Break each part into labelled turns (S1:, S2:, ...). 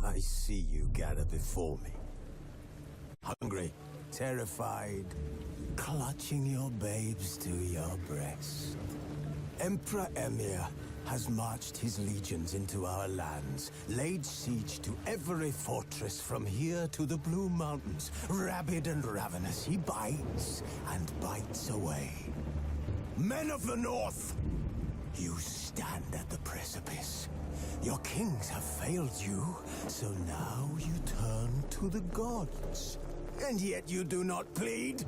S1: I see you gather before me. Hungry, terrified, clutching your babes to your breast. Emperor Emhyr has marched his legions into our lands, laid siege to every fortress from here to the Blue Mountains. Rabid and ravenous, he bites and bites away. Men of the North, you stand at the precipice. Your kings have failed you, so now you turn to the gods. And yet you do not plead.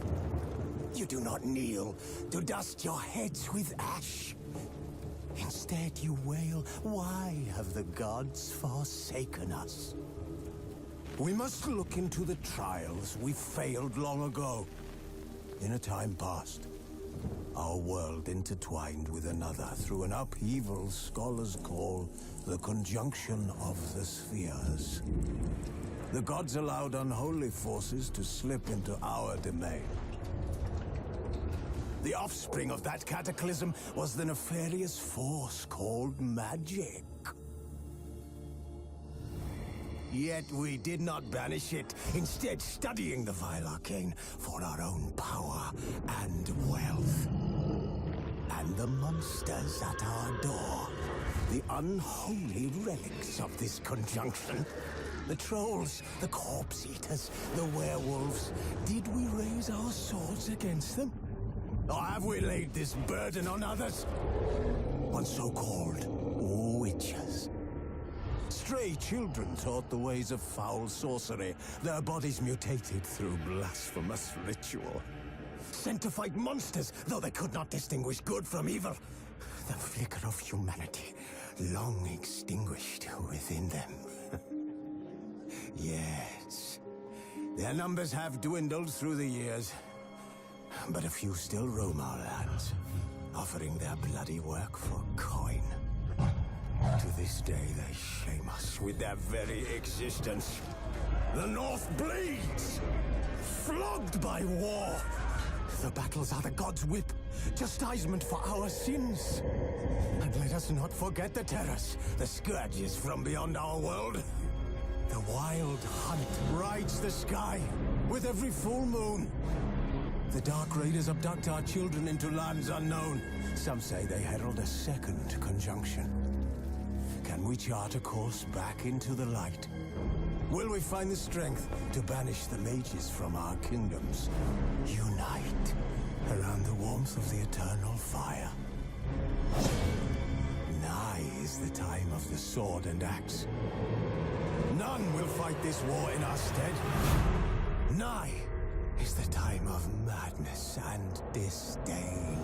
S1: You do not kneel to dust your heads with ash. Instead you wail, why have the gods forsaken us? We must look into the trials we failed long ago. In a time past, our world intertwined with another through an upheaval scholars call the conjunction of the spheres. The gods allowed unholy forces to slip into our domain. The offspring of that cataclysm was the nefarious force called magic. Yet we did not banish it, instead studying the vile arcane for our own power and wealth. And the monsters at our door, the unholy relics of this conjunction. The trolls, the corpse eaters, the werewolves. Did we raise our swords against them? Or have we laid this burden on others? On so-called witches. Stray children taught the ways of foul sorcery, their bodies mutated through blasphemous ritual. Sent to fight monsters, though they could not distinguish good from evil. The flicker of humanity, long extinguished within them. Yes, their numbers have dwindled through the years, but a few still roam our lands, offering their bloody work for coin. To this day, they shame us with their very existence. The North bleeds, flogged by war. The battles are the gods' whip, chastisement for our sins. And let us not forget the terrors, the scourges from beyond our world. The wild hunt rides the sky with every full moon. The Dark Raiders abduct our children into lands unknown. Some say they herald a second conjunction. Can we chart a course back into the light? Will we find the strength to banish the mages from our kingdoms? Unite around the warmth of the eternal fire. Nigh is the time of the sword and axe. None will fight this war in our stead. Nigh is the time of madness and disdain.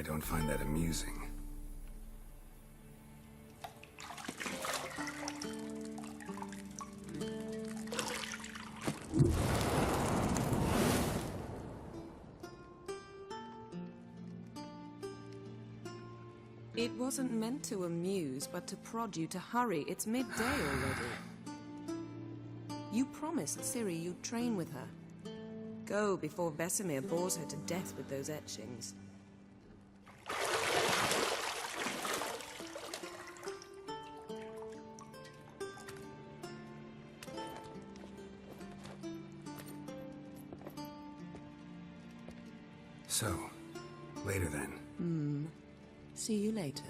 S2: don't find that amusing.
S3: It wasn't meant to amuse, but to prod you to hurry. It's midday already. You promised Ciri you'd train with her. Go before Vesemir bores her to death with those etchings.
S2: So, later then.
S3: See you later.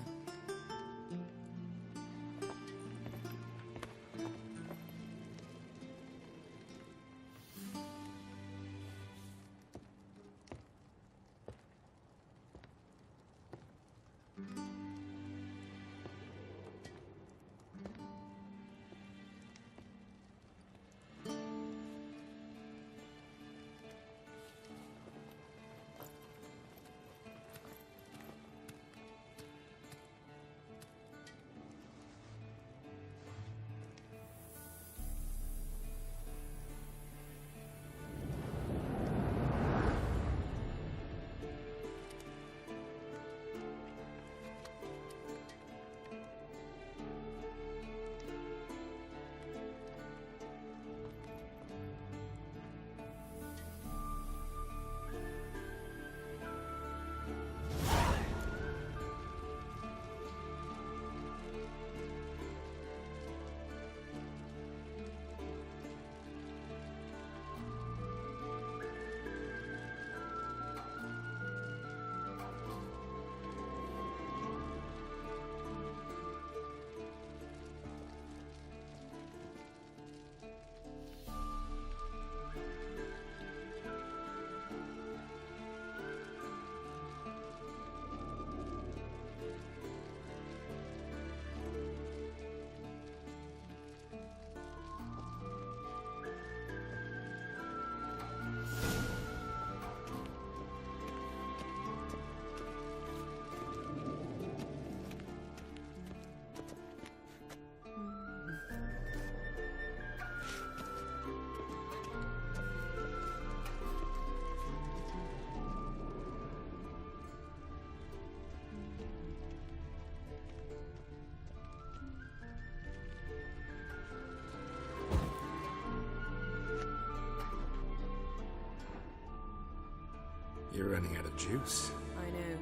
S2: You're running out of juice.
S3: I know.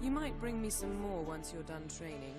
S3: You might bring me some more once you're done training.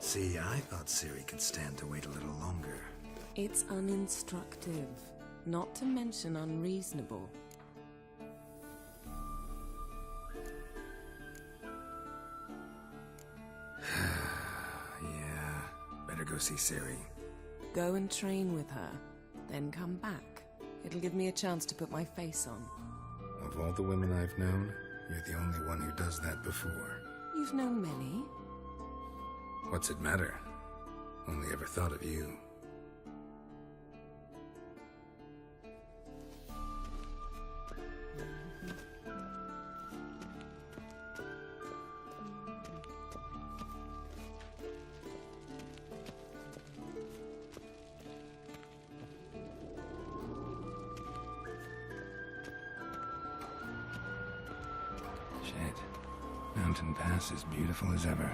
S2: See, I thought Ciri could stand to wait a little longer.
S3: It's uninstructive, not to mention unreasonable.
S2: Yeah, better go see Ciri.
S3: Go and train with her, then come back. It'll give me a chance to put my face on.
S2: Of all the women I've known, you're the only one who does that before.
S3: You've known many.
S2: What's it matter? Only ever thought of you. Shit. Mountain Pass is beautiful as ever.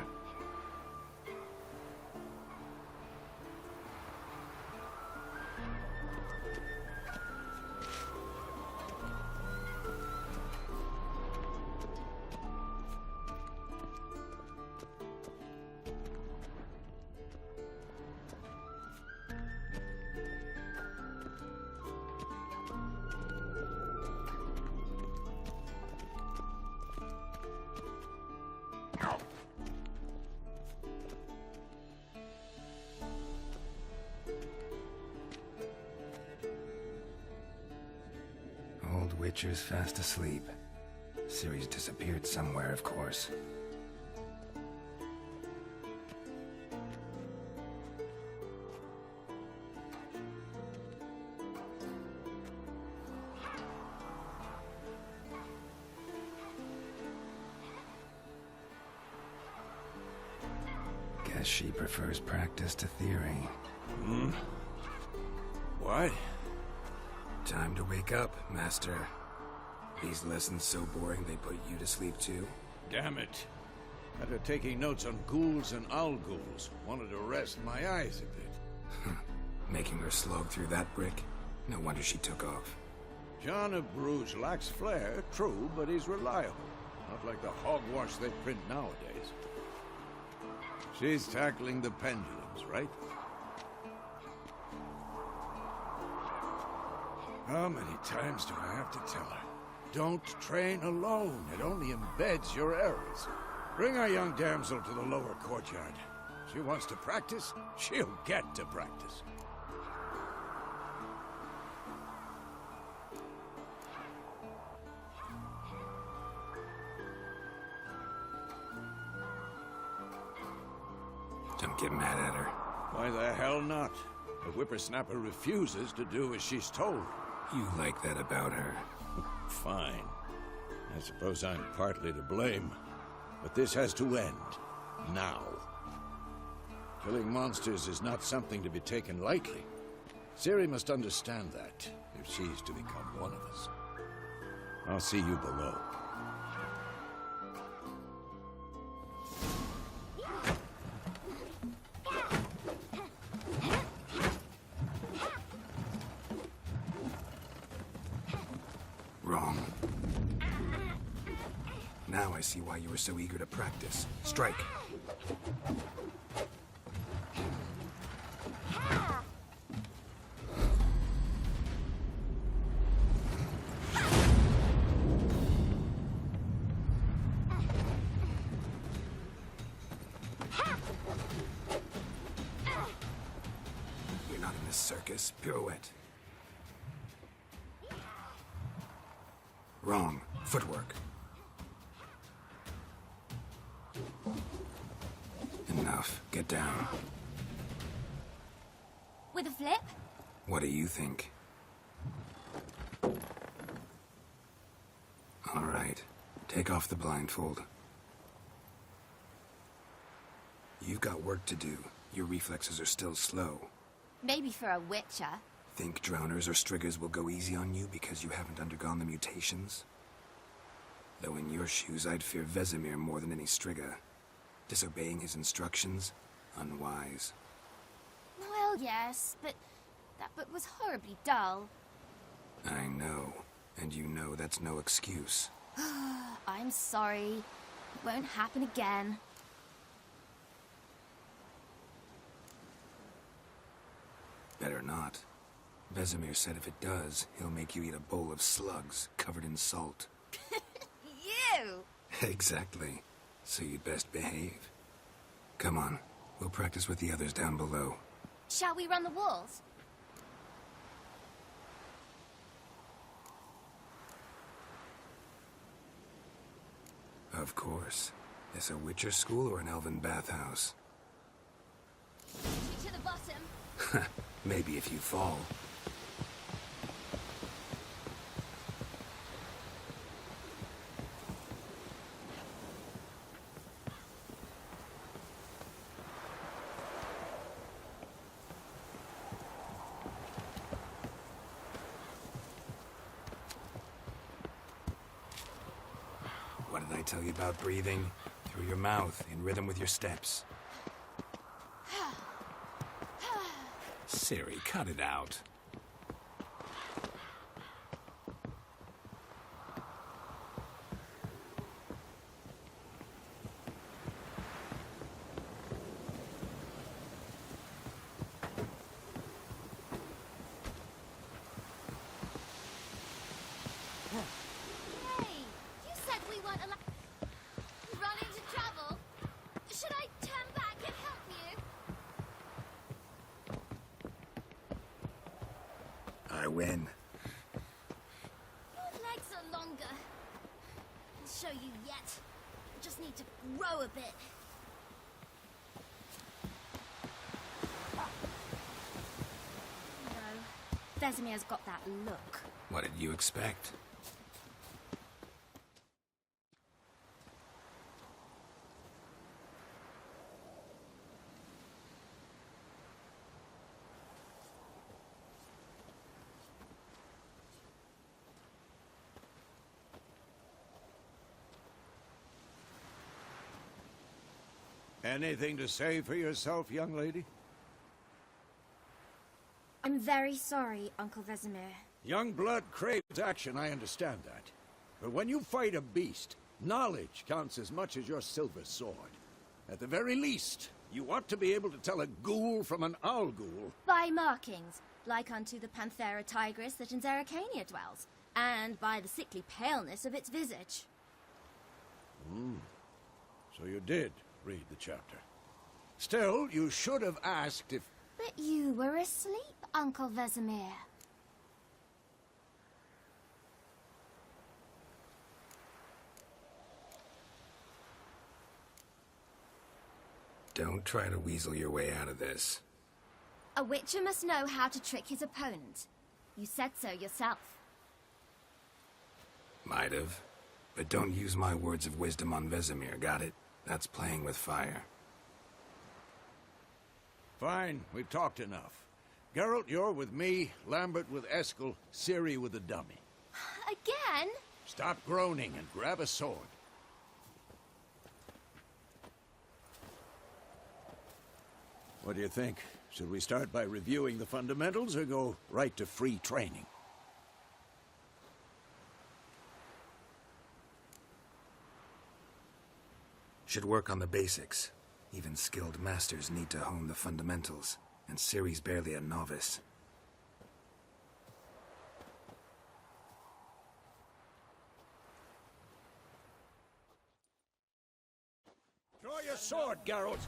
S2: Old Witcher's fast asleep. Ciri's disappeared somewhere, of course. Guess she prefers practice to theory.
S4: What?
S2: Time to wake up, Master. These lessons so boring they put you to sleep too?
S4: Damn it. After taking notes on ghouls and owl-ghouls, wanted to rest my eyes a bit.
S2: Making her slog through that brick? No wonder she took off.
S4: John of Bruges lacks flair, true, but he's reliable. Not like the hogwash they print nowadays. She's tackling the pendulums, right? How many times do I have to tell her? Don't train alone. It only embeds your errors. Bring our young damsel to the lower courtyard. She wants to practice, she'll get to practice.
S2: Don't get mad at her.
S4: Why the hell not? The whippersnapper refuses to do as she's told.
S2: You like that about her.
S4: Fine. I suppose I'm partly to blame. But this has to end. Now. Killing monsters is not something to be taken lightly. Ciri must understand that, if she's to become one of us. I'll see you below.
S2: Wrong. Now I see why you were so eager to practice. Strike. You're not in this circus. Pirouette. Wrong. Footwork. Enough. Get down.
S5: With a flip?
S2: What do you think? All right. Take off the blindfold. You've got work to do. Your reflexes are still slow.
S5: Maybe for a witcher.
S2: Think drowners or striggers will go easy on you because you haven't undergone the mutations? Though in your shoes, I'd fear Vesemir more than any strigger. Disobeying his instructions? Unwise.
S5: Well, yes, but that book was horribly dull.
S2: I know. And you know that's no excuse.
S5: I'm sorry. It won't happen again.
S2: Better not. Vesemir said if it does, he'll make you eat a bowl of slugs covered in salt.
S5: You!
S2: Exactly. So you'd best behave. Come on. We'll practice with the others down below.
S5: Shall we run the walls?
S2: Of course. This a Witcher school or an elven bathhouse?
S5: To the bottom.
S2: Maybe if you fall. What What did I tell you about breathing? Through your mouth, in rhythm with your steps. Ciri, cut it out.
S5: Hey, you said we weren't allowed. Run into trouble? Should I turn back and help you?
S2: I win.
S5: Your legs are longer. I'll show you yet. I just need to grow a bit. No, Vesemir's got that look.
S2: What did you expect?
S4: Anything to say for yourself, young lady?
S5: I'm very sorry, Uncle Vesemir.
S4: Young blood craves action, I understand that. But when you fight a beast, knowledge counts as much as your silver sword. At the very least, you ought to be able to tell a ghoul from an owl ghoul.
S5: By markings, like unto the Panthera tigris that in Zerrikania dwells, and by the sickly paleness of its visage.
S4: So you did read the chapter. Still, you should have asked if...
S5: But you were asleep, Uncle Vesemir.
S2: Don't try to weasel your way out of this.
S5: A witcher must know how to trick his opponent. You said so yourself.
S2: Might have. But don't use my words of wisdom on Vesemir, got it? That's playing with fire.
S4: Fine, we've talked enough. Geralt, you're with me, Lambert with Eskel, Ciri with the dummy.
S5: Again?
S4: Stop groaning and grab a sword. What do you think? Should we start by reviewing the fundamentals or go right to free training?
S2: Should work on the basics. Even skilled masters need to hone the fundamentals, and Ciri's barely a novice.
S4: Draw your sword, Geralt!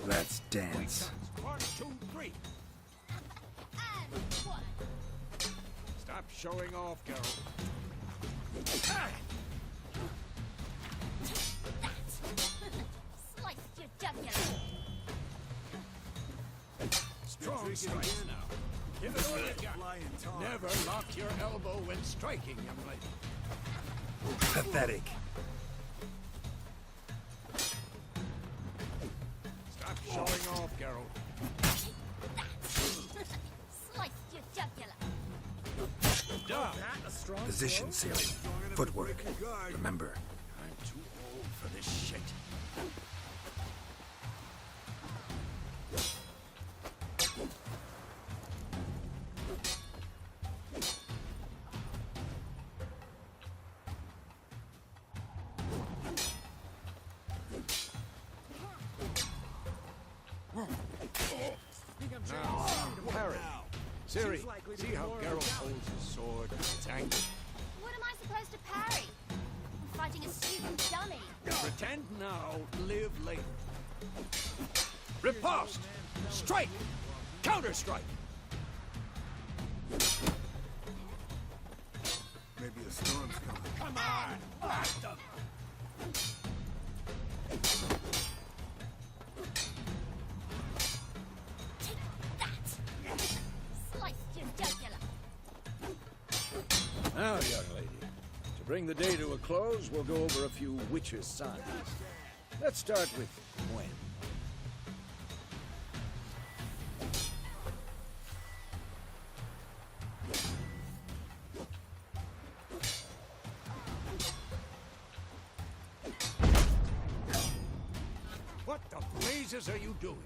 S2: Let's dance.
S4: 1, 2, 3.
S5: And one.
S4: Stop showing off, Geralt.
S5: Slice your jugular.
S4: Strong One strikes now. Give it all you got. Never lock your elbow when striking, young lady.
S2: Pathetic.
S4: Stop showing off, Geralt.
S5: Sliced your jugular.
S4: Down.
S2: Position, Ciri. Footwork. Remember,
S4: I'm too old for this shit. Now, parry. Ciri, see how Geralt holds his sword and it's angry.
S5: What am I supposed to parry? I'm fighting a stupid dummy.
S4: Pretend now, live later. Riposte! Strike! Counter-strike!
S1: Maybe a storm's coming.
S4: Come on! Blast them!
S5: Take that! Sliced your jugular.
S4: Now, young lady, to bring the day to a close, we'll go over a few witches' signs. Let's start with Gwen. What the blazes are you doing?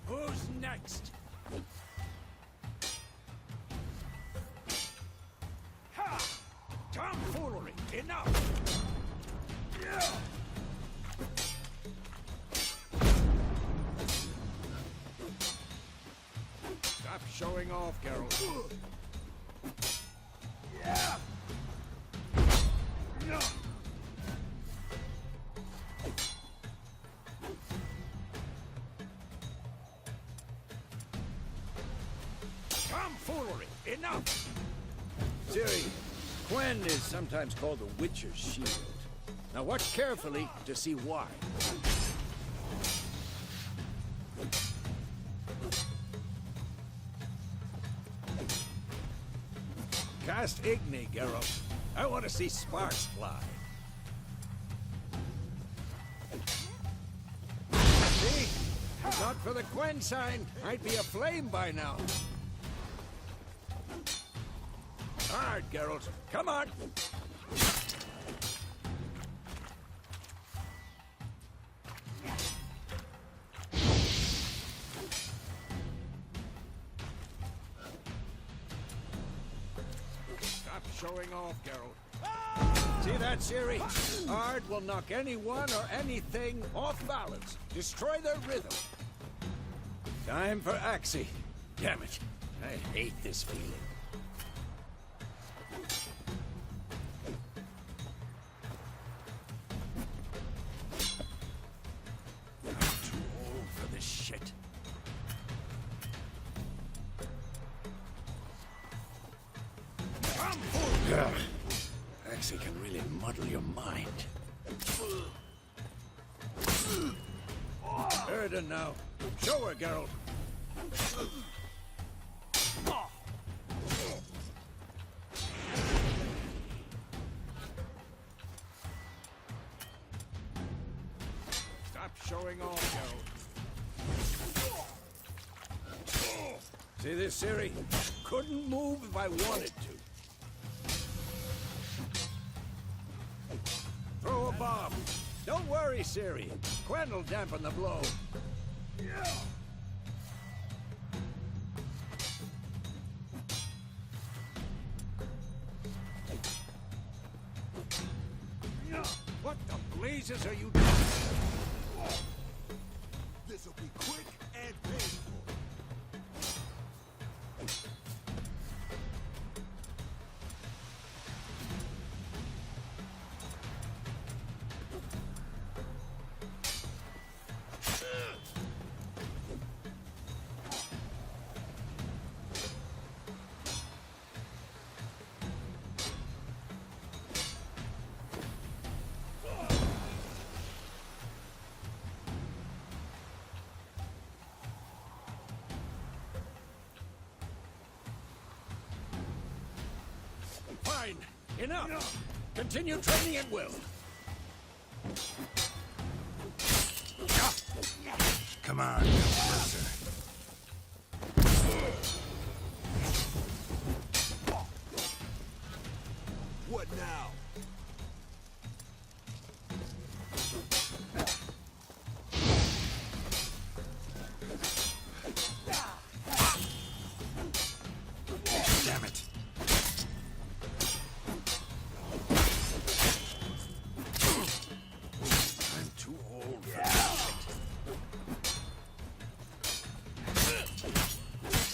S4: Who's next? Ha! Tomfoolery! Enough! Stop showing off, Geralt. Tomfoolery! Enough! Ciri, Gwen is sometimes called the Witcher's Shield. Now watch carefully to see why. Cast Igni, Geralt. I want to see sparks fly. See? Not for the Gwen sign, I'd be aflame by now. Hard, Geralt. Come on! Stop showing off, Geralt. See that, Ciri? Hard will knock anyone or anything off balance. Destroy their rhythm. Time for Axii. Damn it. I hate this feeling. I'm too old for this shit. Ugh. Axii can really muddle your mind. Erden now. Show her, Geralt. Stop showing off, Geralt. See this, Ciri? Couldn't move if I wanted to. Throw a bomb. Don't worry, Ciri. Gwen will dampen the blow. What the blazes are you doing?
S1: This'll be quick and painful.
S4: Enough! Continue training at will.
S2: Come on, come closer.
S1: What now?
S2: Damn it.
S4: I'm too old for this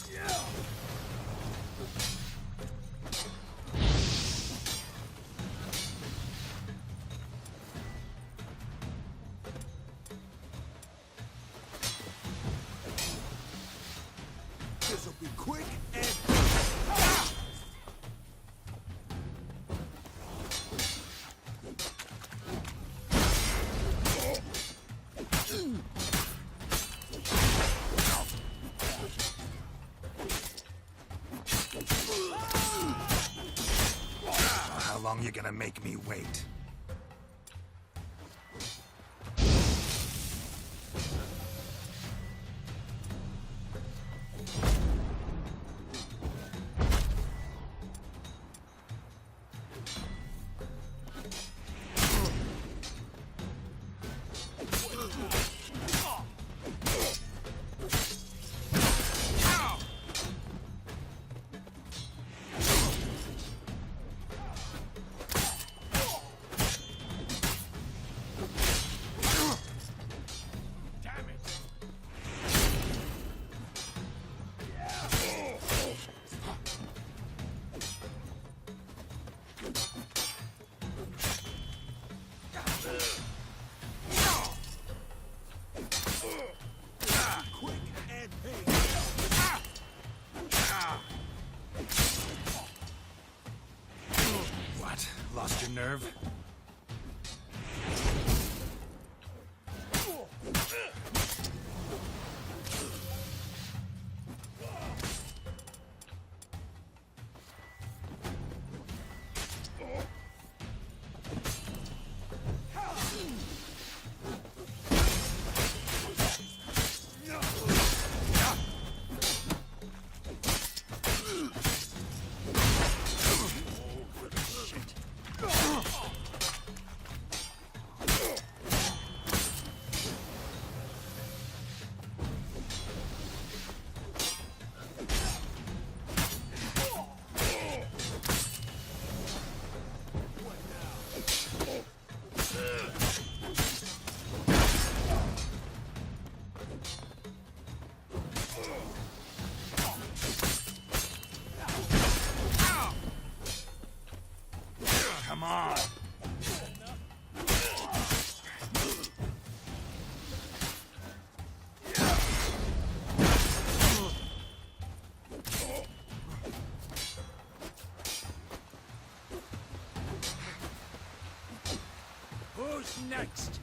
S4: shit.
S1: This'll be quick and...
S2: How long you gonna make me wait?
S4: Damn it!
S1: quick and pain.
S2: What? Lost your nerve? Come on!
S4: Who's next?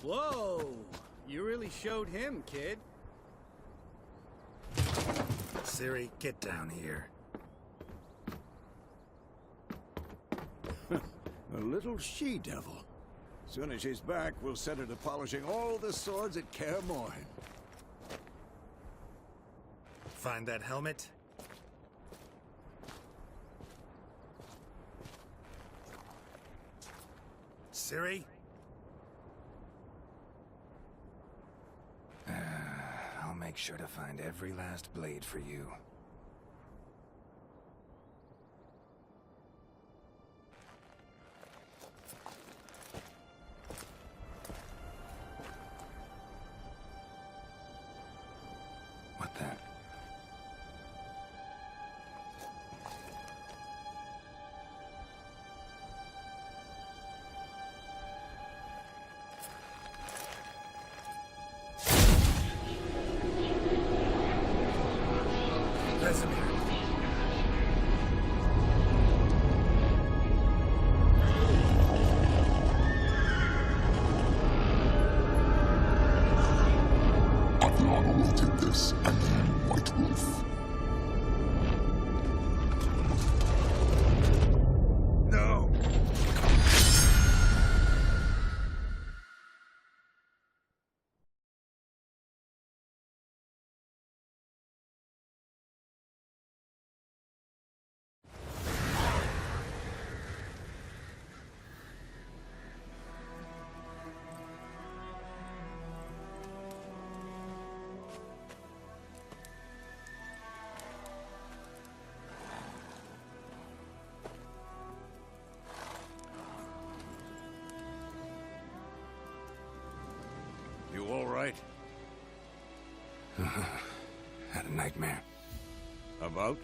S6: Whoa! You really showed him, kid.
S2: Ciri, get down here.
S4: A little she-devil. Soon as she's back, we'll set her to polishing all the swords at Kaer Morhen.
S2: Find that helmet? Ciri? I'll make sure to find every last blade for you.
S7: this under White Wolf.
S4: No! You all right?
S2: Had a nightmare.
S4: About?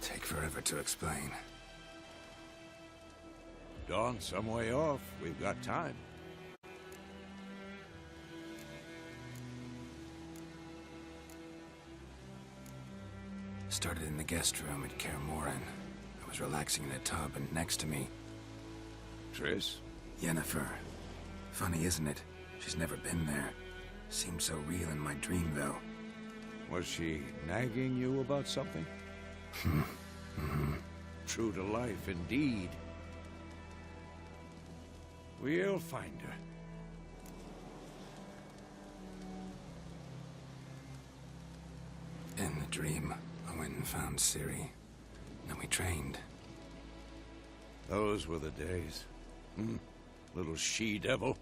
S2: Take forever to explain.
S4: Dawn's some way off. We've got time.
S2: Started in the guest room at Kaer Morhen. I was relaxing in a tub, and next to me,
S4: Triss?
S2: Yennefer. Funny, isn't it? She's never been there. Seemed so real in my dream, though.
S4: Was she nagging you about something? True to life, indeed. We'll find her.
S2: In the dream, I went and found Ciri. Then we trained.
S4: Those were the days. Little she-devil.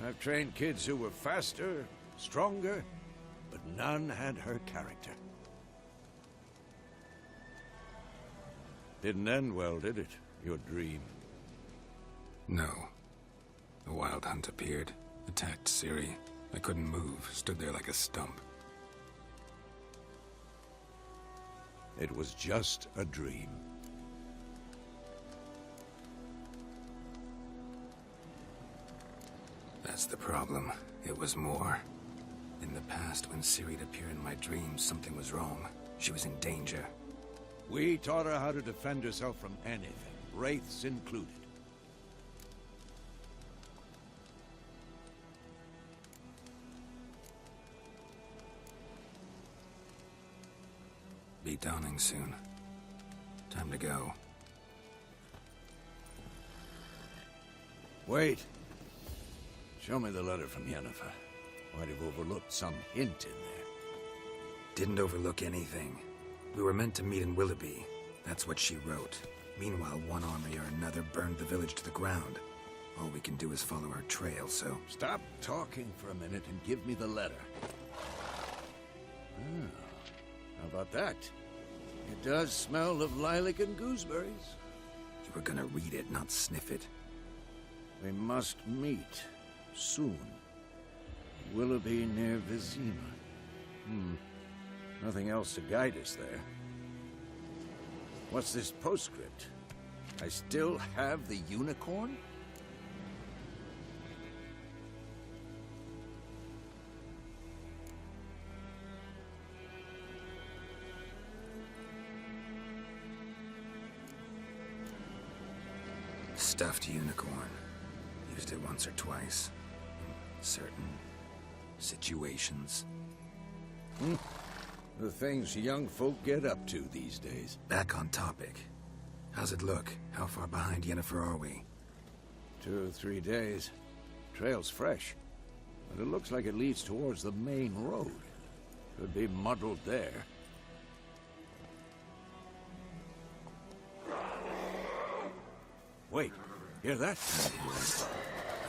S4: I've trained kids who were faster, stronger, but none had her character. Didn't end well, did it? Your dream?
S2: No. The Wild Hunt appeared, attacked Ciri. I couldn't move, stood there like a stump.
S4: It was just a dream.
S2: That's the problem. It was more. In the past, when Ciri'd appear in my dreams, something was wrong. She was in danger.
S4: We taught her how to defend herself from anything, wraiths included.
S2: Be dawning soon. Time to go.
S4: Wait. Show me the letter from Yennefer. Might have overlooked some hint in there.
S2: Didn't overlook anything. We were meant to meet in Willoughby. That's what she wrote. Meanwhile, one army or another burned the village to the ground. All we can do is follow our trail, so...
S4: Stop talking for a minute and give me the letter. How about that? It does smell of lilac and gooseberries.
S2: You were gonna read it, not sniff it.
S4: We must meet. Soon. Willoughby near Vizima. Nothing else to guide us there. What's this postscript? I still have the unicorn?
S2: Stuffed unicorn. Used it once or twice. In certain situations.
S4: The things young folk get up to these days.
S2: Back on topic. How's it look? How far behind Yennefer are we?
S4: 2 or 3 days. Trail's fresh. But it looks like it leads towards the main road. Could be muddled there. Wait, hear that?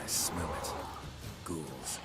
S2: I smell it. Ghouls.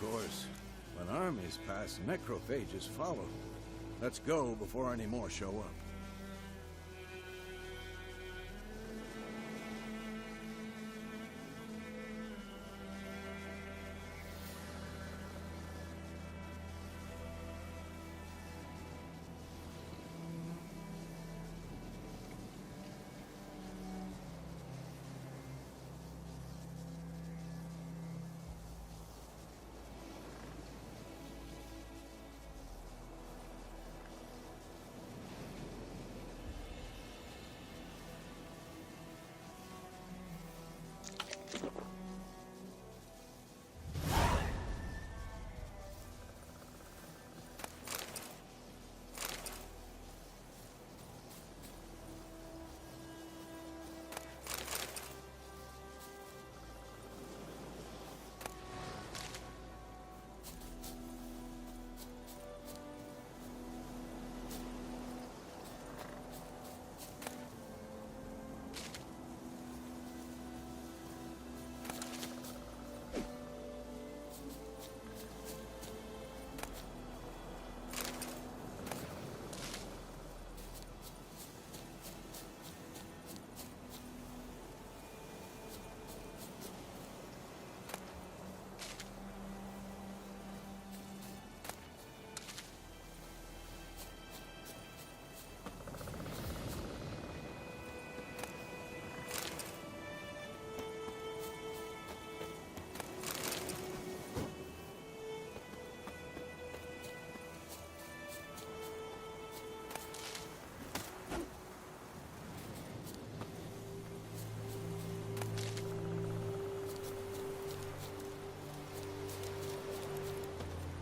S4: Of course, when armies pass, necrophages follow. Let's go before any more show up.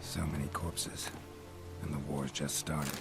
S2: So many corpses, and the war's just started.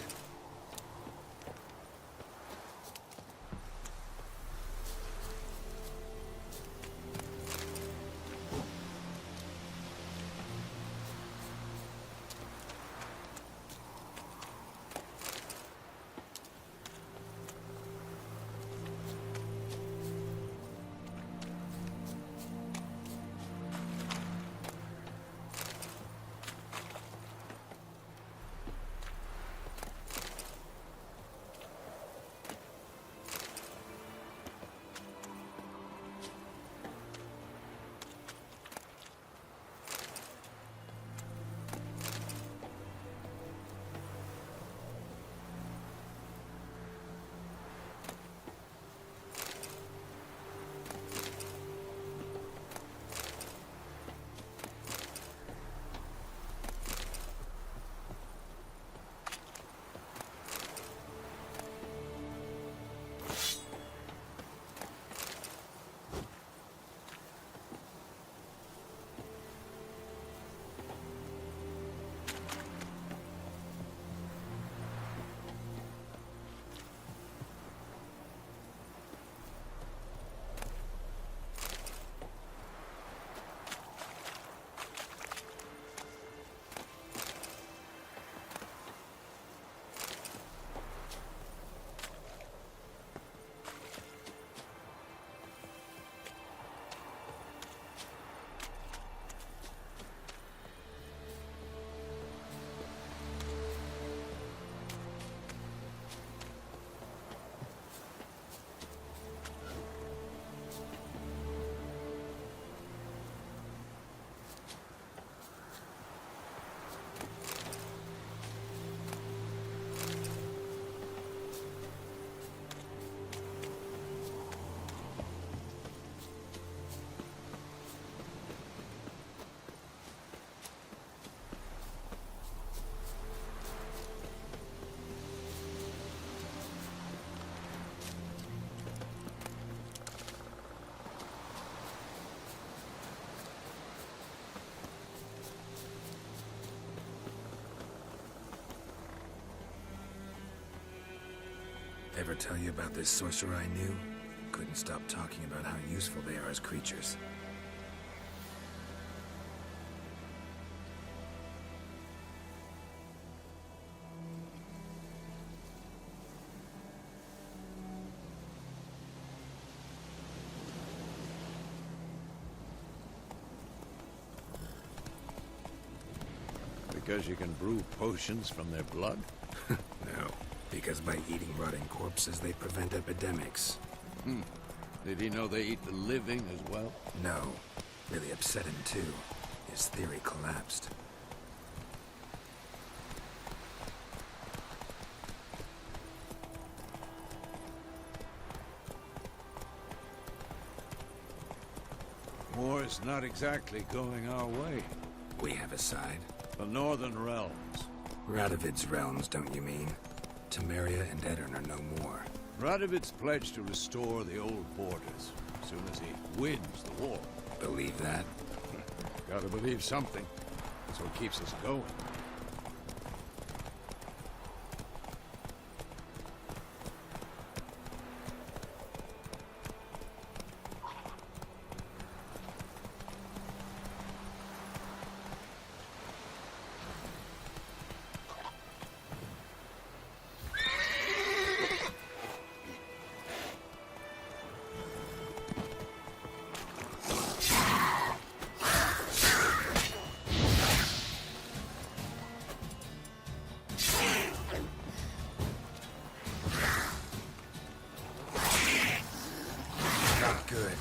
S2: Ever tell you about this sorcerer I knew? Couldn't stop talking about how useful they are as creatures.
S4: Because you can brew potions from their blood?
S2: No, because by eating rotting corpses, they prevent epidemics.
S4: Did he know they eat the living as well?
S2: No, really upset him too. His theory collapsed.
S4: War's not exactly going our way.
S2: We have a side.
S4: The Northern Realms.
S2: Radovid's realms, don't you mean? Temeria and Edirn are no more.
S4: Radovid's pledged to restore the old borders as soon as he wins the war.
S2: Believe that?
S4: Gotta believe something. That's what keeps us going.
S2: Not good.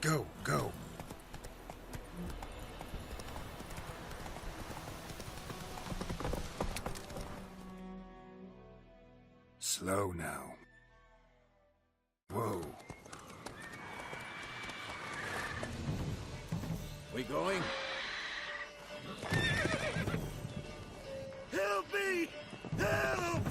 S2: Go, go. Slow now. Whoa.
S4: We going?
S1: Help me! Help!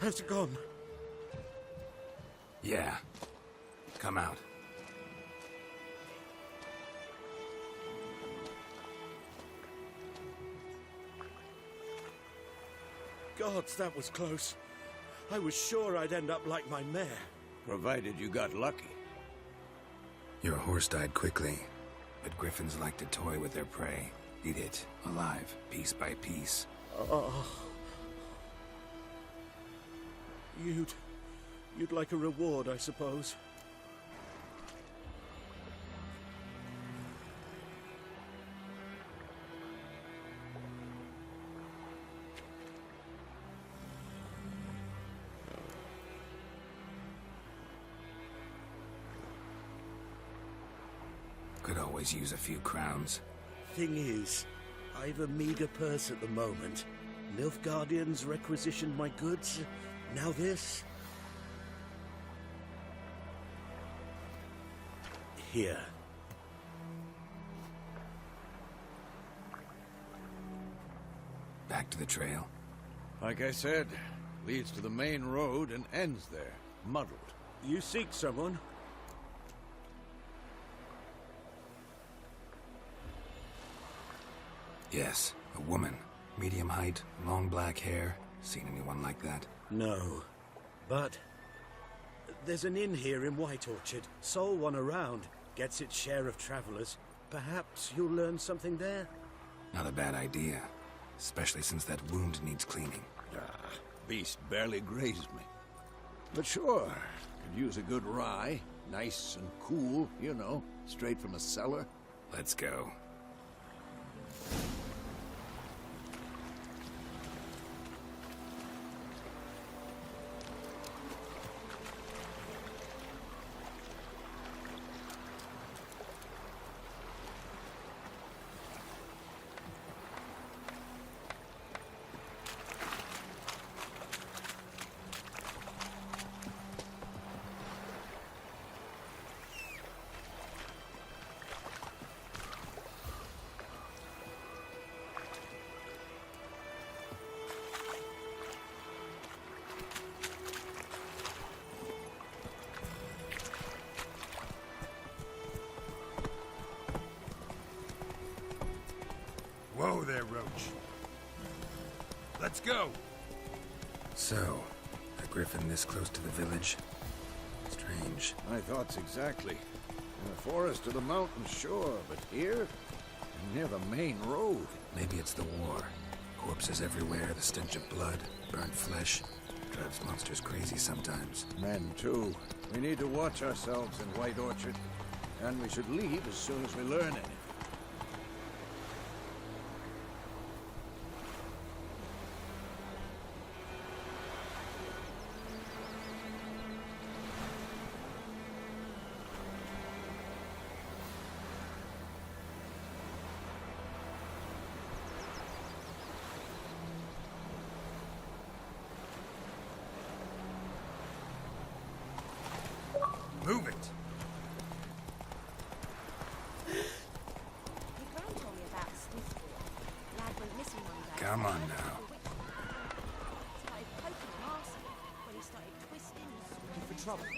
S1: Has it gone?
S2: Yeah. Come out.
S1: Gods, that was close. I was sure I'd end up like my mare.
S4: Provided you got lucky.
S2: Your horse died quickly, but griffins like to toy with their prey. Eat it, alive, piece by piece.
S1: Oh. You'd like a reward, I suppose.
S2: Could always use a few crowns.
S1: Thing is, I've a meager purse at the moment. Nilfgaardians requisitioned my goods. Now this. Here.
S2: Back to the trail.
S4: Like I said, Leads to the main road and ends there, muddled.
S6: You seek someone?
S2: Yes, a woman. Medium height, long black hair. Seen anyone like that?
S6: No. But there's an inn here in White Orchard. Sole one around. Gets its share of travelers. Perhaps you'll learn something there?
S2: Not a bad idea. Especially since that wound needs cleaning.
S4: Beast barely grazed me. But sure, could use a good rye. Nice and cool, you know, straight from a cellar.
S2: Let's go.
S8: Whoa there, Roach. Let's go!
S2: So, a griffin this close to the village? Strange.
S4: My thoughts exactly. In the forest or the mountains, sure, but here? And near the main road.
S2: Maybe it's the war. Corpses everywhere, the stench of blood, burnt flesh. Drives monsters crazy sometimes.
S4: Men, too. We need to watch ourselves in White Orchard. And we should leave as soon as we learn anything.
S8: Move it!
S5: Your gran told me about a stiff boy. Lad went missing one day.
S2: Come on now.
S5: Started poking and asking when he started twisting and looking for trouble.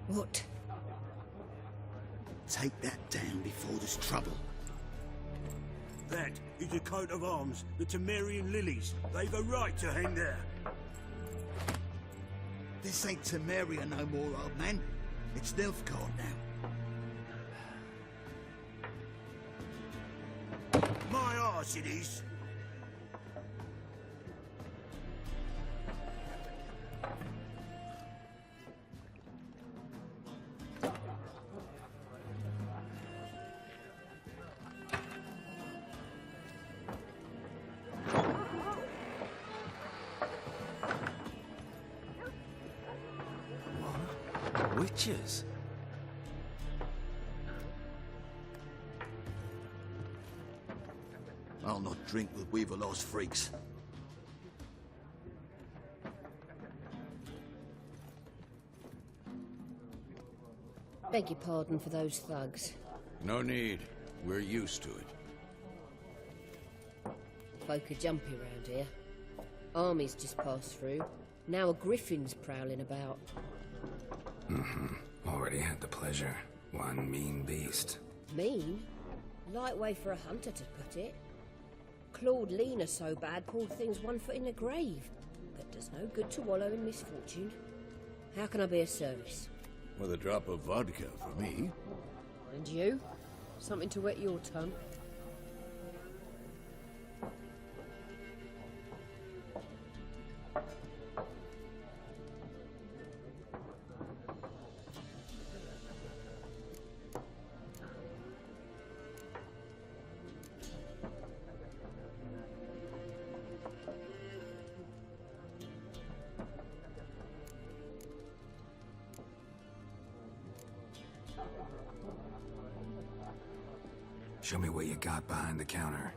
S3: What?
S9: Take that down before there's trouble.
S10: That is a coat of arms, the Temerian lilies. They've a right to hang there.
S9: This ain't Temeria no more, old man. It's Nilfgaard now.
S10: My arse it is.
S2: Witches?
S9: I'll not drink with Weaverlaw's freaks.
S11: Beg your pardon for those thugs.
S4: No need. We're used to it.
S11: Folk are jumpy round here. Armies just passed through. Now a griffin's prowling about.
S2: Already had the pleasure. One mean beast.
S11: Mean? Light way for a hunter to put it. Clawed Lena so bad, poor thing's 1 foot in the grave. But does no good to wallow in misfortune. How can I be of service?
S4: With a drop of vodka for me.
S11: And you? Something to wet your tongue?
S2: Show me what you got behind the counter.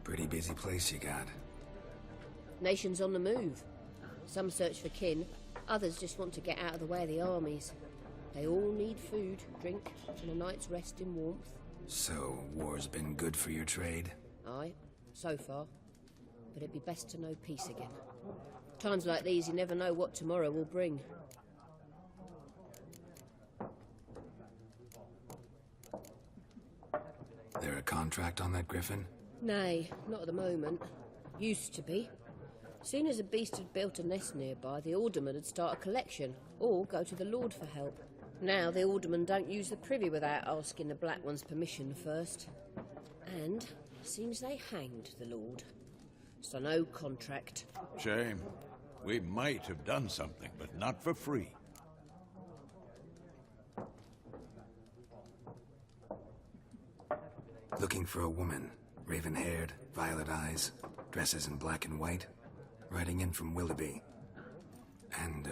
S2: Pretty busy place you got.
S11: Nations on the move. Some search for kin, others just want to get out of the way of the armies. They all need food, drink, and a night's rest in warmth.
S2: So, war's been good for your trade?
S11: Aye, so far. But it'd be best to know peace again. Times like these, you never know what tomorrow will bring.
S2: There a contract on that griffin?
S11: Nay, not at the moment. Used to be. Soon as a beast had built a nest nearby, the alderman would start a collection, or go to the Lord for help. Now the aldermen don't use the privy without asking the Black One's permission first. And seems they hanged the Lord. So no contract.
S4: Shame. We might have done something, but not for free.
S2: Looking for a woman. Raven-haired, violet eyes, dresses in black and white. Riding in from Willoughby. And,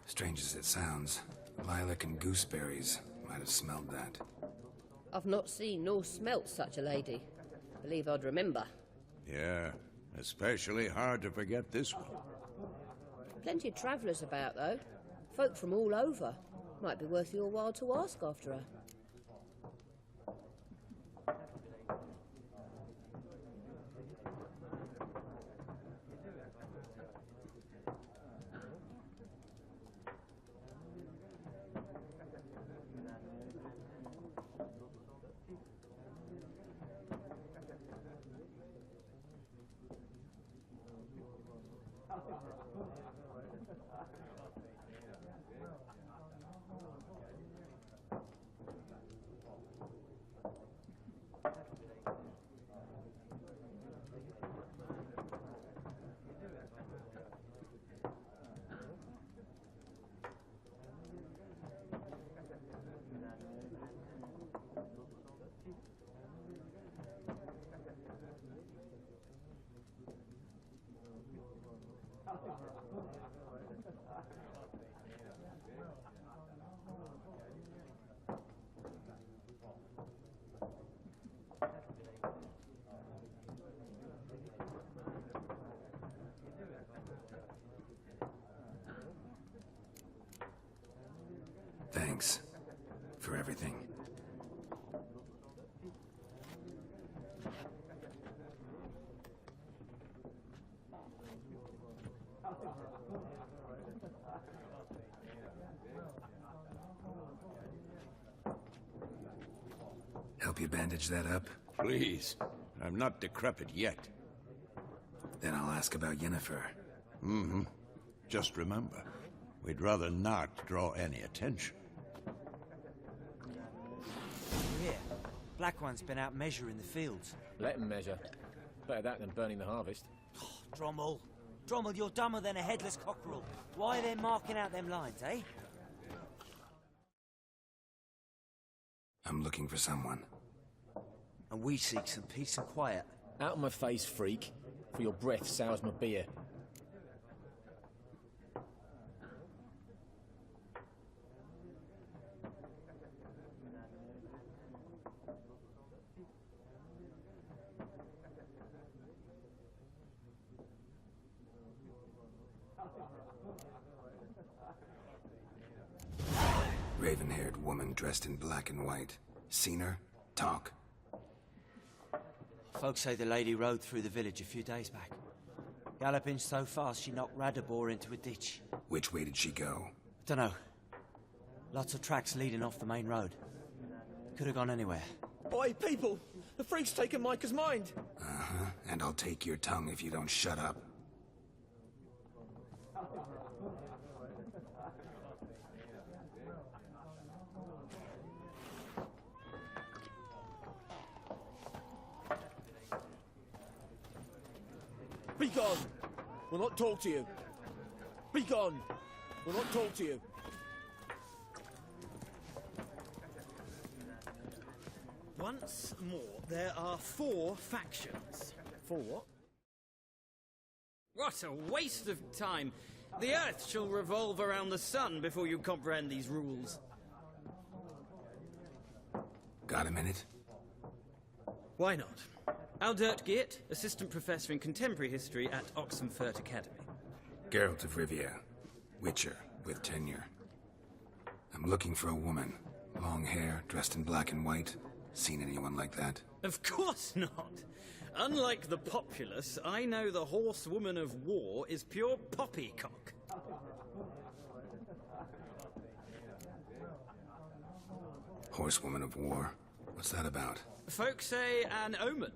S2: strange as it sounds, lilac and gooseberries might have smelled that.
S11: I've not seen nor smelt such a lady. Believe I'd remember.
S4: Yeah, especially hard to forget this one.
S11: Plenty of travellers about, though. Folk from all over. Might be worth your while to ask after her.
S2: Thanks for everything. Help you bandage that up?
S4: Please. I'm not decrepit yet.
S2: Then I'll ask about Yennefer.
S4: Mm-hmm. Just remember, we'd rather not draw any attention.
S12: Here, Black One's been out measuring the fields.
S13: Let him measure. Better that than burning the harvest.
S12: Oh, Drommel. Drommel, you're dumber than a headless cockerel. Why are they marking out them lines, eh?
S2: I'm looking for someone.
S12: And we seek some peace and quiet.
S13: Out of my face, freak, for your breath sours my beer.
S2: Raven-haired woman dressed in black and white. Seen her? Talk.
S12: Folks say the lady rode through the village a few days back. Galloping so fast she knocked Radabor into a ditch.
S2: Which way did she go?
S12: Dunno. Lots of tracks leading off the main road. Could have gone anywhere.
S13: Boy, people! The freak's taken Micah's mind!
S2: Uh-huh. And I'll take your tongue if you don't shut up.
S13: Be gone! We'll not talk to you. Be gone! We'll not talk to you.
S14: Once more, there are 4 factions.
S13: 4 what?
S14: What a waste of time! The Earth shall revolve around the sun before you comprehend these rules.
S2: Got a minute?
S14: Why not? Aldert Geert, Assistant Professor in Contemporary History at Oxenfurt Academy.
S2: Geralt of Rivia. Witcher, with tenure. I'm looking for a woman. Long hair, dressed in black and white. Seen anyone like that?
S14: Of course not! Unlike the populace, I know the horsewoman of war is pure poppycock.
S2: Horsewoman of war? What's that about?
S14: Folks say an omen.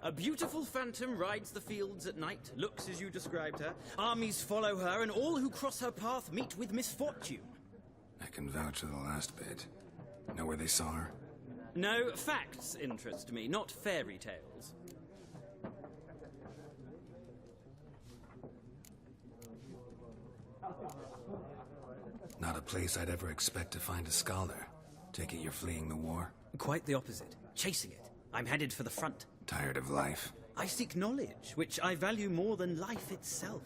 S14: A beautiful phantom rides the fields at night, looks as you described her. Armies follow her, and all who cross her path meet with misfortune.
S2: I can vouch for the last bit. Know where they saw her?
S14: No, facts interest me, not fairy tales.
S2: Not a place I'd ever expect to find a scholar. Take it you're fleeing the war?
S14: Quite the opposite. Chasing it. I'm headed for the front.
S2: Tired of life?
S14: I seek knowledge, which I value more than life itself.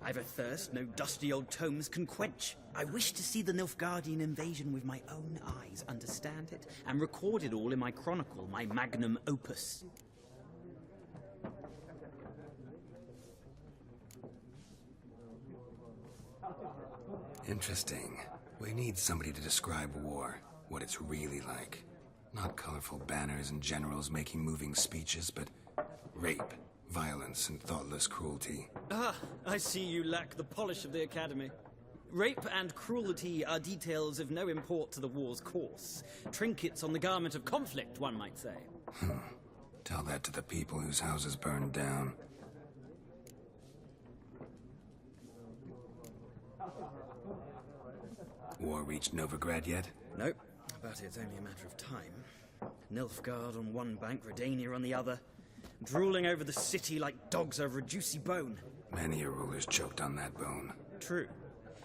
S14: I've a thirst no dusty old tomes can quench. I wish to see the Nilfgaardian invasion with my own eyes, understand it, and record it all in my chronicle, my magnum opus.
S2: Interesting. We need somebody to describe war, what it's really like. Not colorful banners and generals making moving speeches, but rape, violence, and thoughtless cruelty.
S14: Ah, I see you lack the polish of the Academy. Rape and cruelty are details of no import to the war's course. Trinkets on the garment of conflict, one might say.
S2: Tell that to the people whose houses burned down. War reached Novigrad yet?
S14: Nope, but it's only a matter of time. Nilfgaard on one bank, Redania on the other, drooling over the city like dogs over a juicy bone.
S2: Many a ruler's choked on that bone.
S14: True.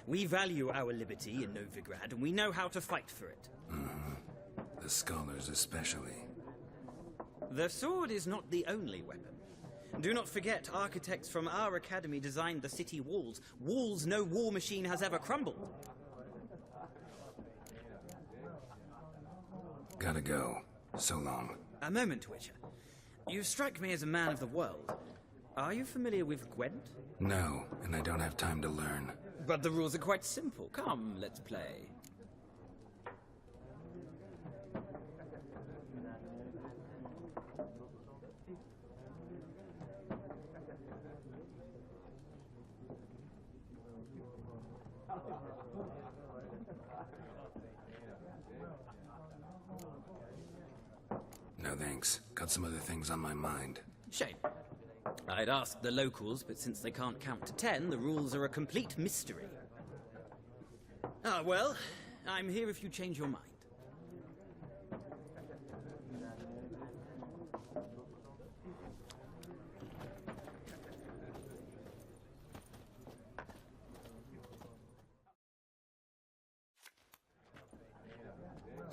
S14: We value our liberty in Novigrad, and we know how to fight for it.
S2: The scholars especially.
S14: The sword is not the only weapon. Do not forget, architects from our academy designed the city walls. Walls no war machine has ever crumbled.
S2: Gotta go. So long.
S14: A moment, Witcher. You strike me as a man of the world. Are you familiar with Gwent?
S2: No, and I don't have time to learn.
S14: But the rules are quite simple. Come, let's play.
S2: No thanks. Got some other things on my mind.
S14: Shame. I'd ask the locals, but since they can't count to 10, the rules are a complete mystery. Ah, well, I'm here if you change your mind.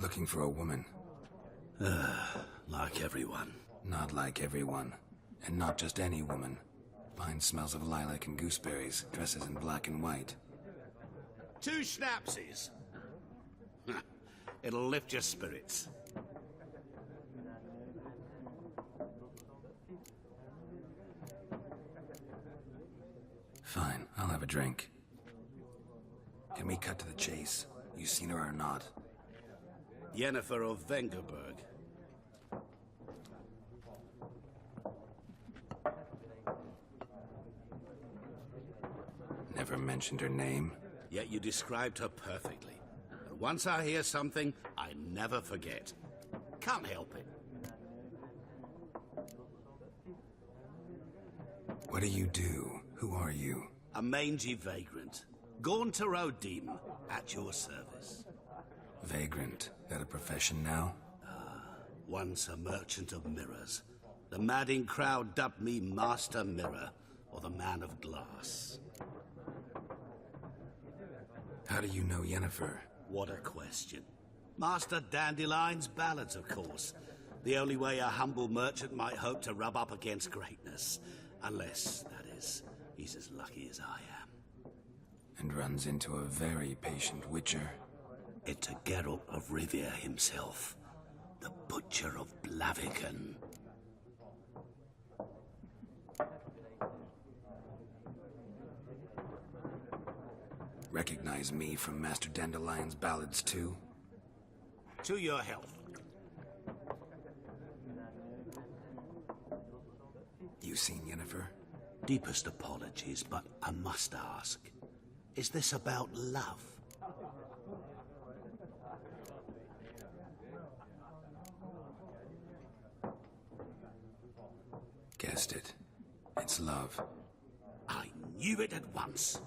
S2: Looking for a woman.
S6: Like everyone.
S2: Not like everyone. And not just any woman. Mine smells of lilac and gooseberries, dresses in black and white.
S6: 2 schnapsies. It'll lift your spirits.
S2: Fine, I'll have a drink. Can we cut to the chase? You seen her or not?
S6: Yennefer of Vengerberg.
S2: Never mentioned her name.
S6: Yet you described her perfectly. And once I hear something, I never forget. Can't help it.
S2: What do you do? Who are you?
S6: A mangy vagrant. Gaunter O'Deem, at your service.
S2: Vagrant. That a profession now?
S6: Once a merchant of mirrors. The madding crowd dubbed me Master Mirror, or the Man of Glass.
S2: How do you know Yennefer?
S6: What a question. Master Dandelion's ballads, of course. The only way a humble merchant might hope to rub up against greatness. Unless, that is, he's as lucky as I am.
S2: And runs into a very patient witcher.
S6: It's a Geralt of Rivia himself. The Butcher of Blaviken.
S2: Recognize me from Master Dandelion's ballads, too?
S6: To your health.
S2: You seen Yennefer?
S6: Deepest apologies, but I must ask. Is this about love?
S2: Guessed it. It's love.
S6: I knew it at once.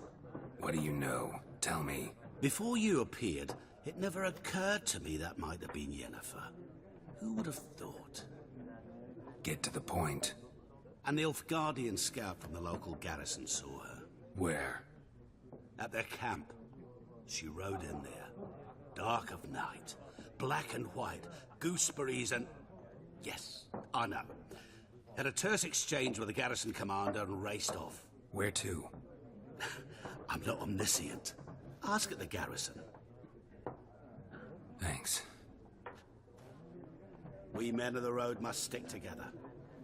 S2: What do you know? Tell me.
S6: Before you appeared, it never occurred to me that might have been Yennefer. Who would have thought?
S2: Get to the point.
S6: An Nilfgaardian scout from the local garrison saw her.
S2: Where?
S6: At their camp. She rode in there. Dark of night. Black and white. Gooseberries and... Yes, I know. Had a terse exchange with the garrison commander and raced off.
S2: Where to?
S6: I'm not omniscient. Ask at the garrison.
S2: Thanks.
S6: We men of the road must stick together.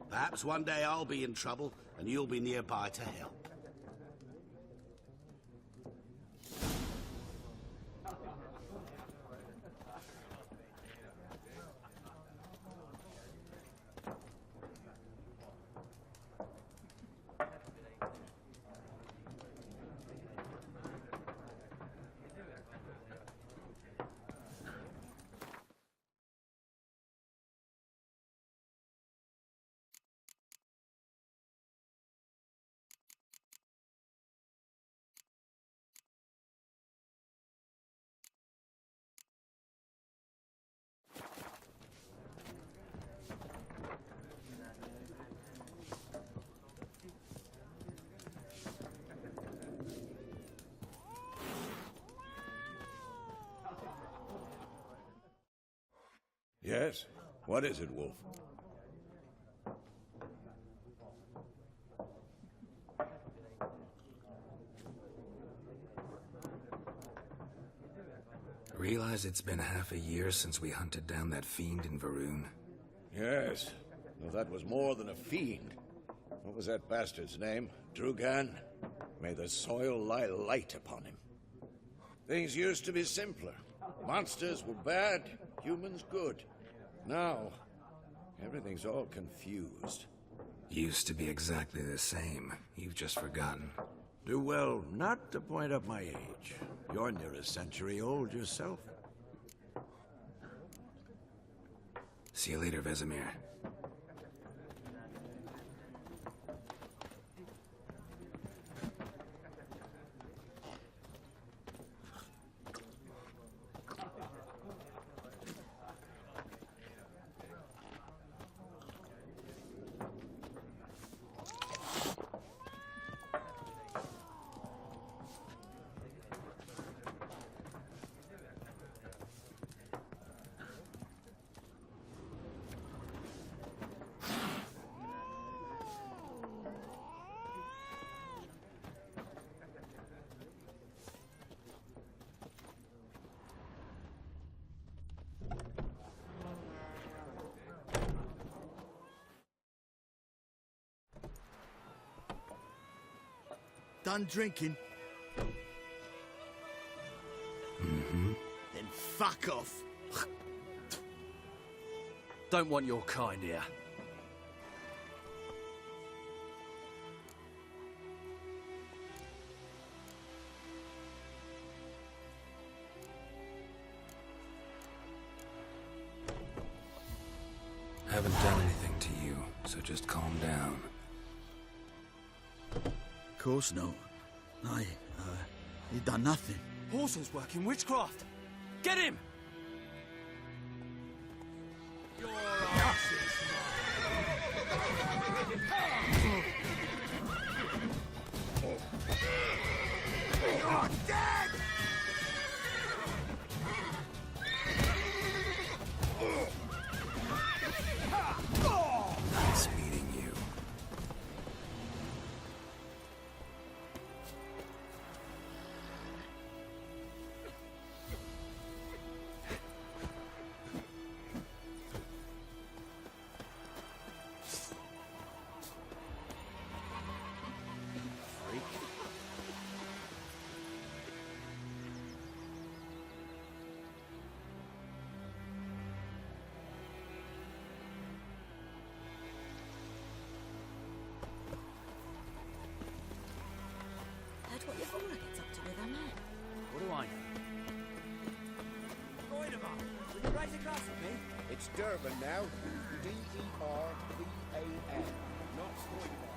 S6: Perhaps one day I'll be in trouble and you'll be nearby to help.
S4: Yes? What is it, Wolf?
S2: Realize it's been half a year since we hunted down that fiend in Varun?
S4: Yes. Well, that was more than a fiend. What was that bastard's name? Drugan? May the soil lie light upon him. Things used to be simpler. Monsters were bad, humans good. Now, everything's all confused.
S2: Used to be exactly the same. You've just forgotten.
S4: Do well not to point up my age. You're near a century old yourself.
S2: See you later, Vesemir.
S9: Done drinking?
S2: Mm-hmm.
S9: Then fuck off.
S13: Don't want your kind here.
S2: Haven't done anything to you, so just calm down.
S9: Of course not. He done nothing.
S13: Horsel's working witchcraft. Get him!
S10: You're dead!
S2: Nice meeting you.
S11: Heard what Livora gets up to with her man.
S13: What do I know?
S12: Goidemar, will you raise a glass with me?
S8: It's Durban now. D-E-R-B-A-N. Not Goidemar.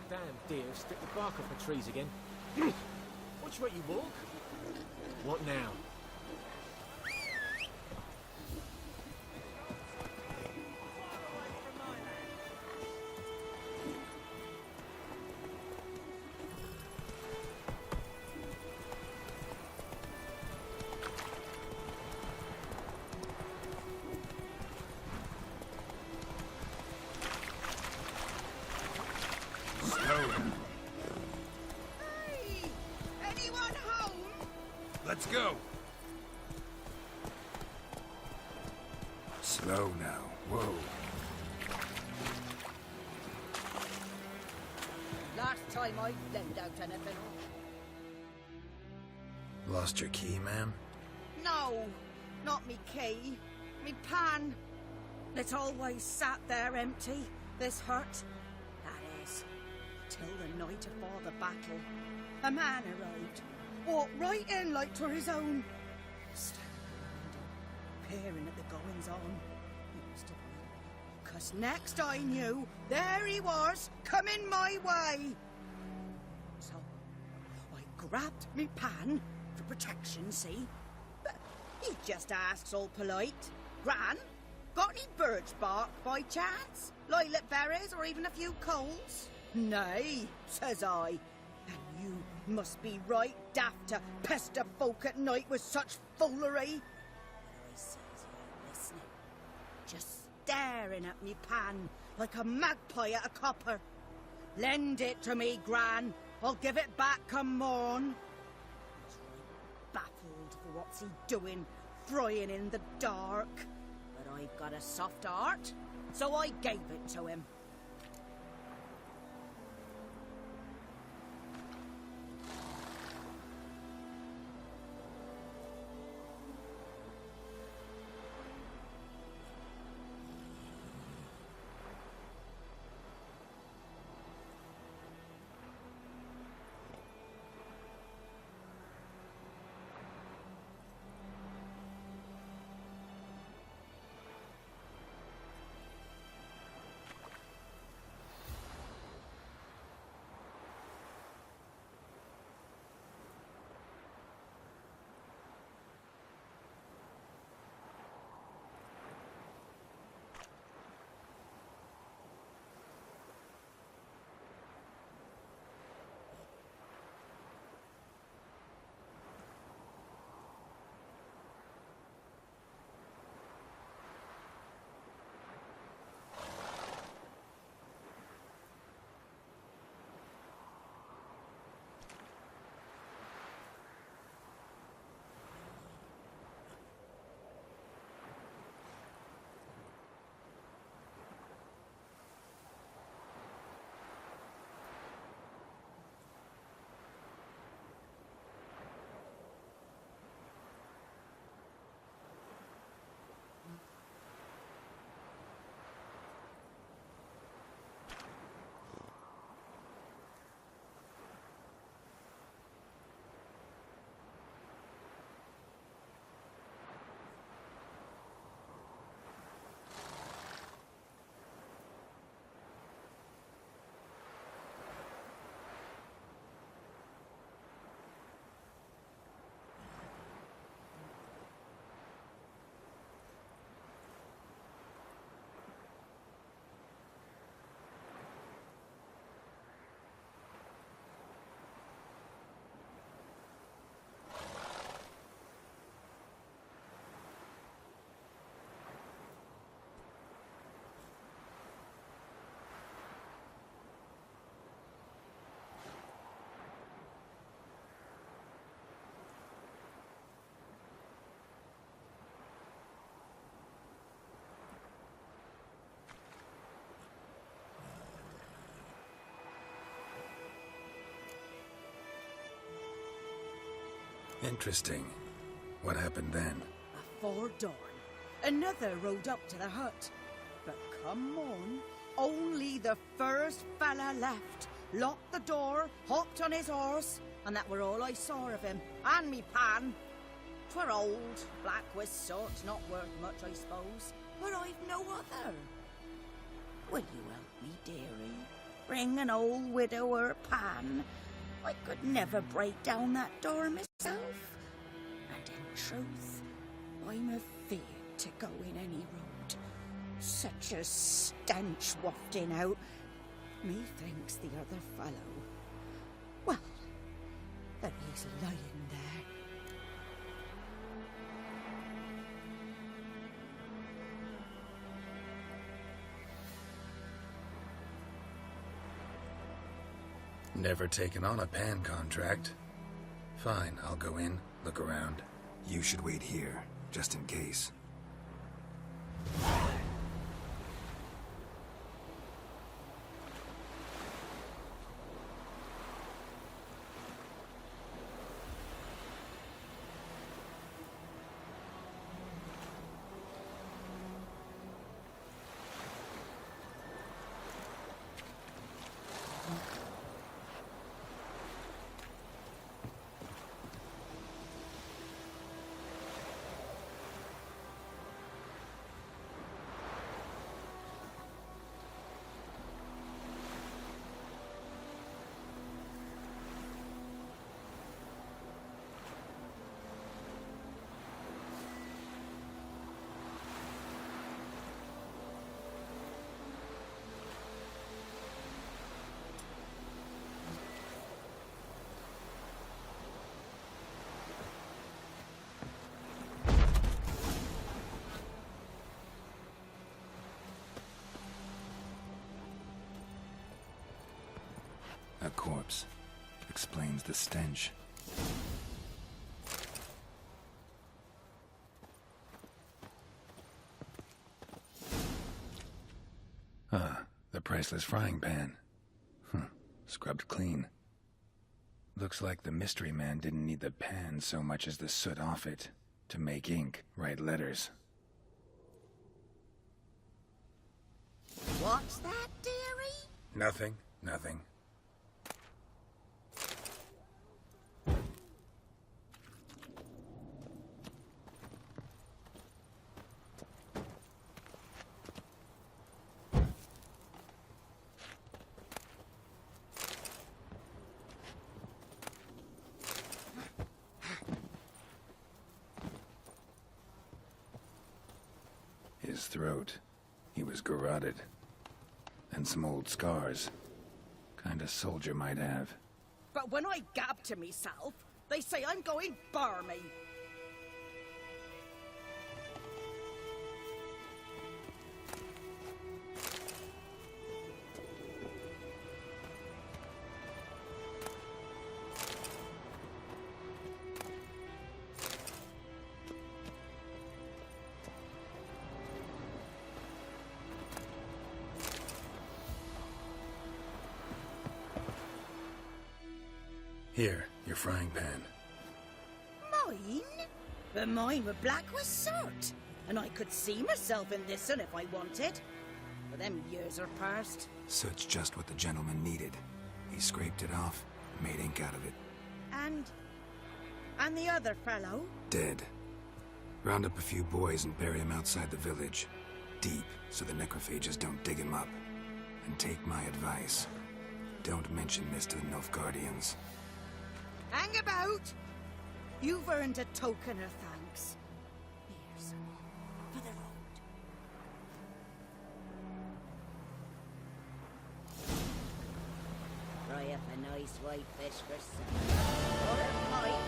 S15: Damn deer, strip the bark off the trees again. Watch where you walk. What now?
S10: Hey! Anyone home?
S8: Let's go.
S2: Slow now. Whoa.
S11: Last time I lend out anything.
S2: Lost your key, ma'am?
S10: No, not me key. Me pan. It always sat there empty, this hut. That is, till the night afore the battle. A man arrived, walked right in like 'twere his own. Standing peering at the goings on. He must have been. 'Cause next I knew, there he was, coming my way. So, I grabbed me pan for protection, see? But he just asks all polite, Gran, got any birch bark by chance? Lilac berries or even a few coals? Nay, says I. And you must be right daft to pester folk at night with such foolery. But I says he ain't listening. Just staring at me pan like a magpie at a copper. Lend it to me, Gran. I'll give it back come morn. He's right baffled for what's he doing, frying in the dark. But I've got a soft heart, so I gave it to him.
S2: Interesting. What happened then?
S10: Afore dawn, another rode up to the hut. But come on, only the first fella left. Locked the door, hopped on his horse, and that were all I saw of him. And me pan. 'Twere old, black with soot, not worth much, I suppose. But I've no other. Will you help me, dearie? Bring an old widower pan. I could never break down that door myself. And in truth, I'm afeard to go in any road. Such a stench wafting out. Methinks the other fellow, well, that he's lying there.
S2: Never taken on a pan contract. Fine, I'll go in, look around. You should wait here, just in case. A corpse. Explains the stench. Ah, the priceless frying pan. Scrubbed clean. Looks like the mystery man didn't need the pan so much as the soot off it to make ink, write letters.
S10: What's that, dearie?
S2: Nothing, nothing. His throat. He was garroted. And some old scars. Kind of soldier might have.
S10: But when I gab to myself, they say I'm going barmy.
S2: Here, your frying pan.
S10: Mine? But mine were black with soot. And I could see myself in this one if I wanted. But them years are past.
S2: Soot's just what the gentleman needed. He scraped it off, made ink out of it.
S10: And the other fellow?
S2: Dead. Round up a few boys and bury him outside the village. Deep, so the necrophages don't dig him up. And take my advice. Don't mention this to the Nilfgaardians.
S10: Hang about! You've earned a token of thanks. Here, son, for the road. Fry up a nice white fish for supper. Or a pie.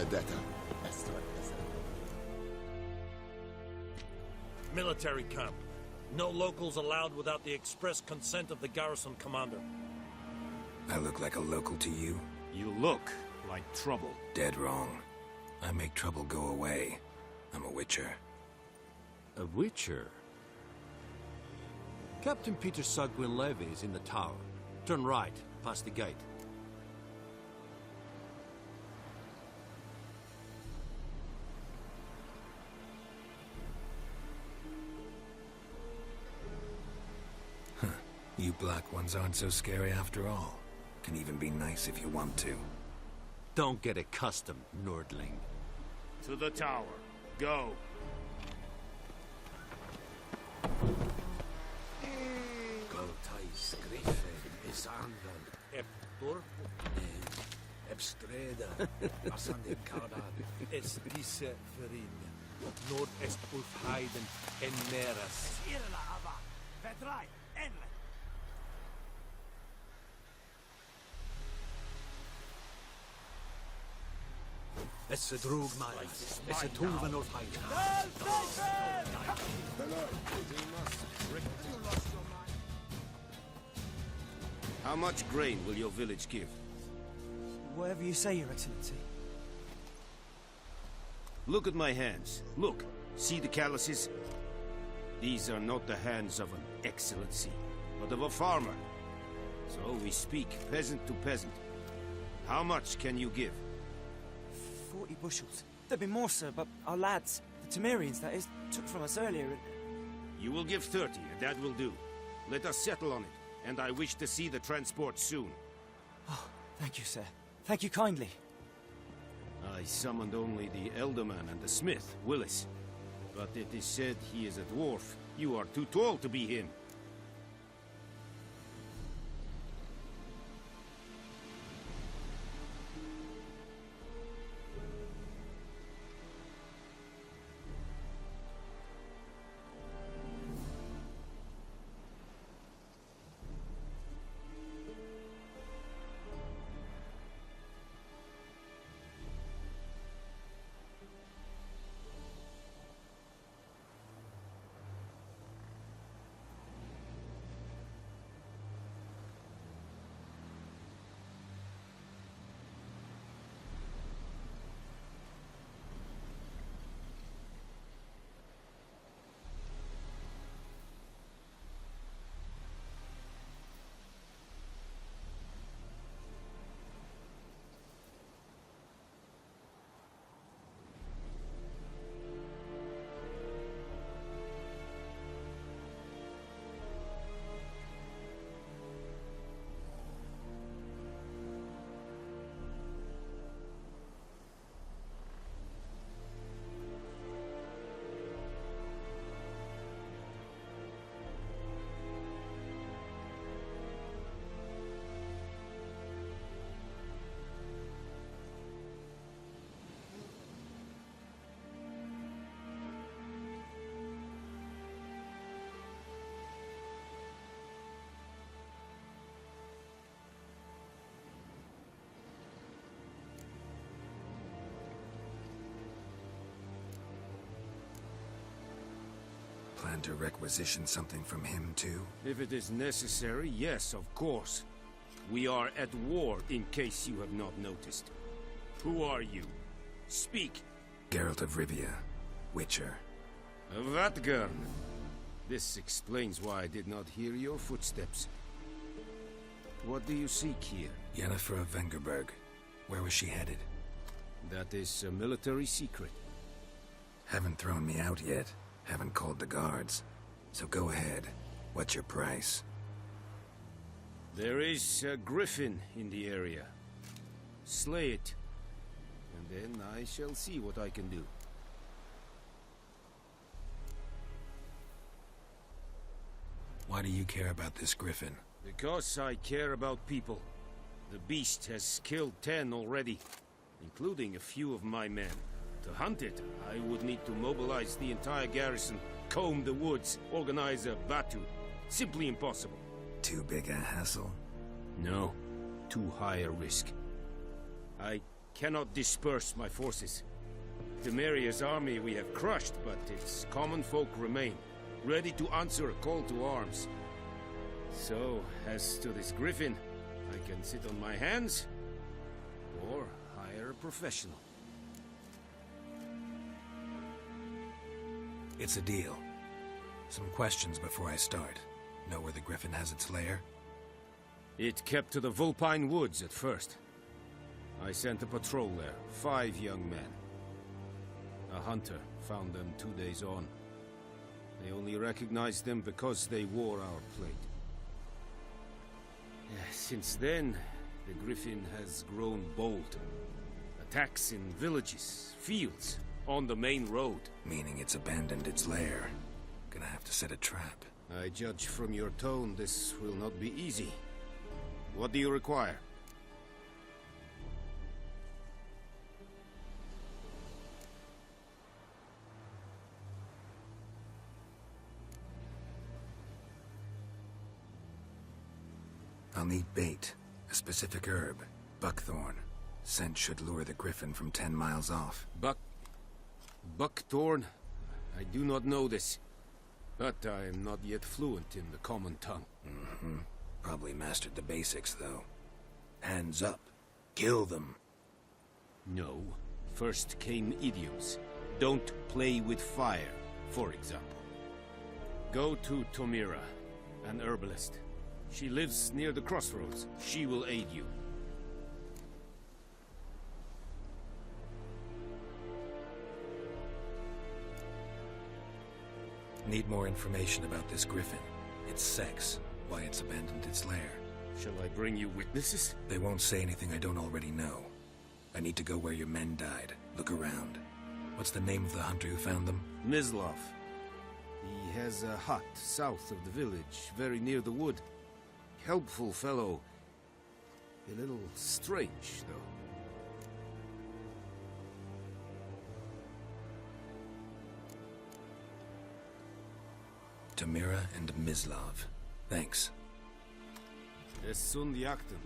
S7: vendetta.
S16: Military camp. No locals allowed without the express consent of the garrison commander.
S2: I look like a local to you?
S8: You look like trouble.
S2: Dead wrong. I make trouble go away. I'm a witcher.
S8: A witcher? Captain Peter Saar Gwynleve is in the tower. Turn right, past the gate.
S2: You black ones aren't so scary after all. Can even be nice if you want to.
S8: Don't get accustomed, Nordling.
S17: To the tower. Go.
S6: Gotais Griffin is Anvil.
S16: Eptor?
S6: Ebstreda. Asande Kardad.
S16: Es disse verin. Nord est ulf heiden en meras.
S12: Irla ava. Vedrai. Enle.
S6: Es drog mig. Es toven of heiden.
S17: How much grain will your village give?
S12: Whatever you say, Your Excellency.
S17: Look at my hands. Look. See the calluses? These are not the hands of an excellency, but of a farmer. So we speak peasant to peasant. How much can you give?
S12: 40 bushels. There'd be more, sir, but our lads, the Temerians, that is, took from us earlier.
S17: You will give 30, and that will do. Let us settle on it, and I wish to see the transport soon.
S12: Oh, thank you, sir. Thank you kindly.
S17: I summoned only the Elderman and the smith, Willis. But it is said he is a dwarf. You are too tall to be him.
S2: Plan to requisition something from him, too?
S17: If it is necessary, yes, of course. We are at war, in case you have not noticed. Who are you? Speak!
S2: Geralt of Rivia, Witcher.
S17: Vatt'ghern! This explains why I did not hear your footsteps. What do you seek here?
S2: Yennefer of Vengerberg. Where was she headed?
S17: That is a military secret.
S2: Haven't thrown me out yet. Haven't called the guards. So go ahead. What's your price?
S17: There is a griffin in the area. Slay it. And then I shall see what I can do.
S2: Why do you care about this griffin?
S17: Because I care about people. The beast has killed 10 already, including a few of my men. To hunt it, I would need to mobilize the entire garrison, comb the woods, organize a battue. Simply impossible.
S2: Too big a hassle?
S17: No. Too high a risk. I cannot disperse my forces. Temeria's army we have crushed, but its common folk remain, ready to answer a call to arms. So, as to this griffin, I can sit on my hands, or hire a professional.
S2: It's a deal. Some questions before I start. Know where the griffin has its lair?
S17: It kept to the Vulpine Woods at first. I sent a patrol there, 5 young men. A hunter found them 2 days on. They only recognized them because they wore our plate. Since then, the griffin has grown bold. Attacks in villages, fields, on the main road.
S2: Meaning it's abandoned its lair. Gonna have to set a trap.
S17: I judge from your tone this will not be easy. What do you require?
S2: I'll need bait, a specific herb, buckthorn. Scent should lure the griffin from 10 miles off.
S17: Buckthorn? I do not know this. But I am not yet fluent in the common tongue.
S2: Probably mastered the basics, though. Hands up. Kill them.
S17: No. First came idioms. Don't play with fire, for example. Go to Tomira, an herbalist. She lives near the crossroads. She will aid you.
S2: Need more information about this griffin. Its sex, why it's abandoned its lair.
S17: Shall I bring you witnesses?
S2: They won't say anything I don't already know. I need to go where your men died. Look around. What's the name of the hunter who found them?
S17: Mislav. He has a hut south of the village, very near the wood. Helpful fellow. A little strange, though.
S2: Tomira and Mislav. Thanks.
S17: Es sunt jakten.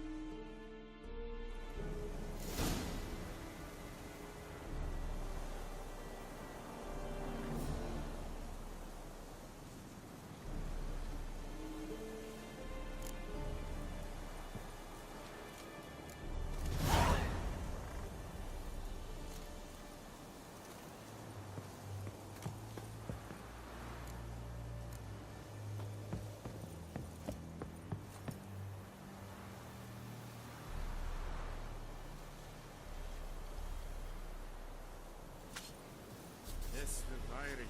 S17: Es wird heilig.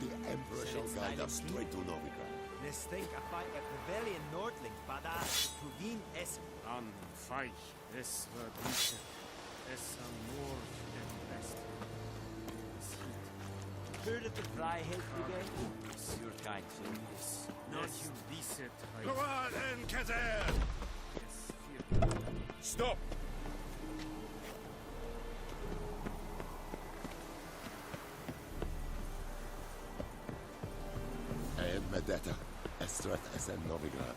S7: The Emperor shall guide us straight to Novigrad.
S12: Nes think a fight at Pavilion Nordling, Bada, Provin es.
S17: An feich, es wird nicht, es am Nord and West.
S12: Heard of the Fly Hill Brigade? It's your kind, sir.
S17: Yes,
S12: Not
S17: yes,
S12: you.
S17: Diset,
S2: Go on then, Kazan!
S17: Yes, fear.
S2: Stop!
S7: Medetta, Estrath es en Novigrad.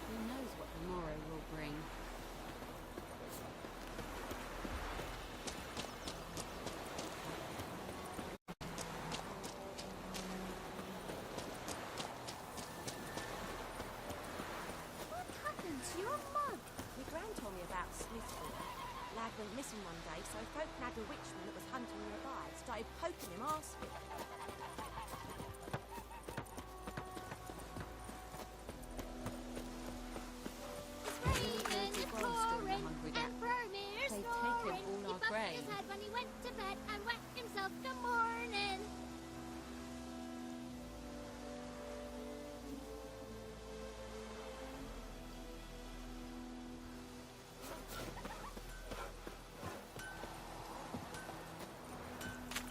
S18: Who knows what the morrow will bring?
S5: What happened to your mug?
S19: My gran told me about Smithfield. Lad went missing one day, so folk nagged a witchman that was hunting nearby. Started poking him arsefield.
S5: Raven is pouring, and Bromir's
S18: They've
S5: snoring.
S18: taken all
S5: He
S18: our
S5: bumped
S18: grain.
S5: his head when he went to bed and wet himself the morning.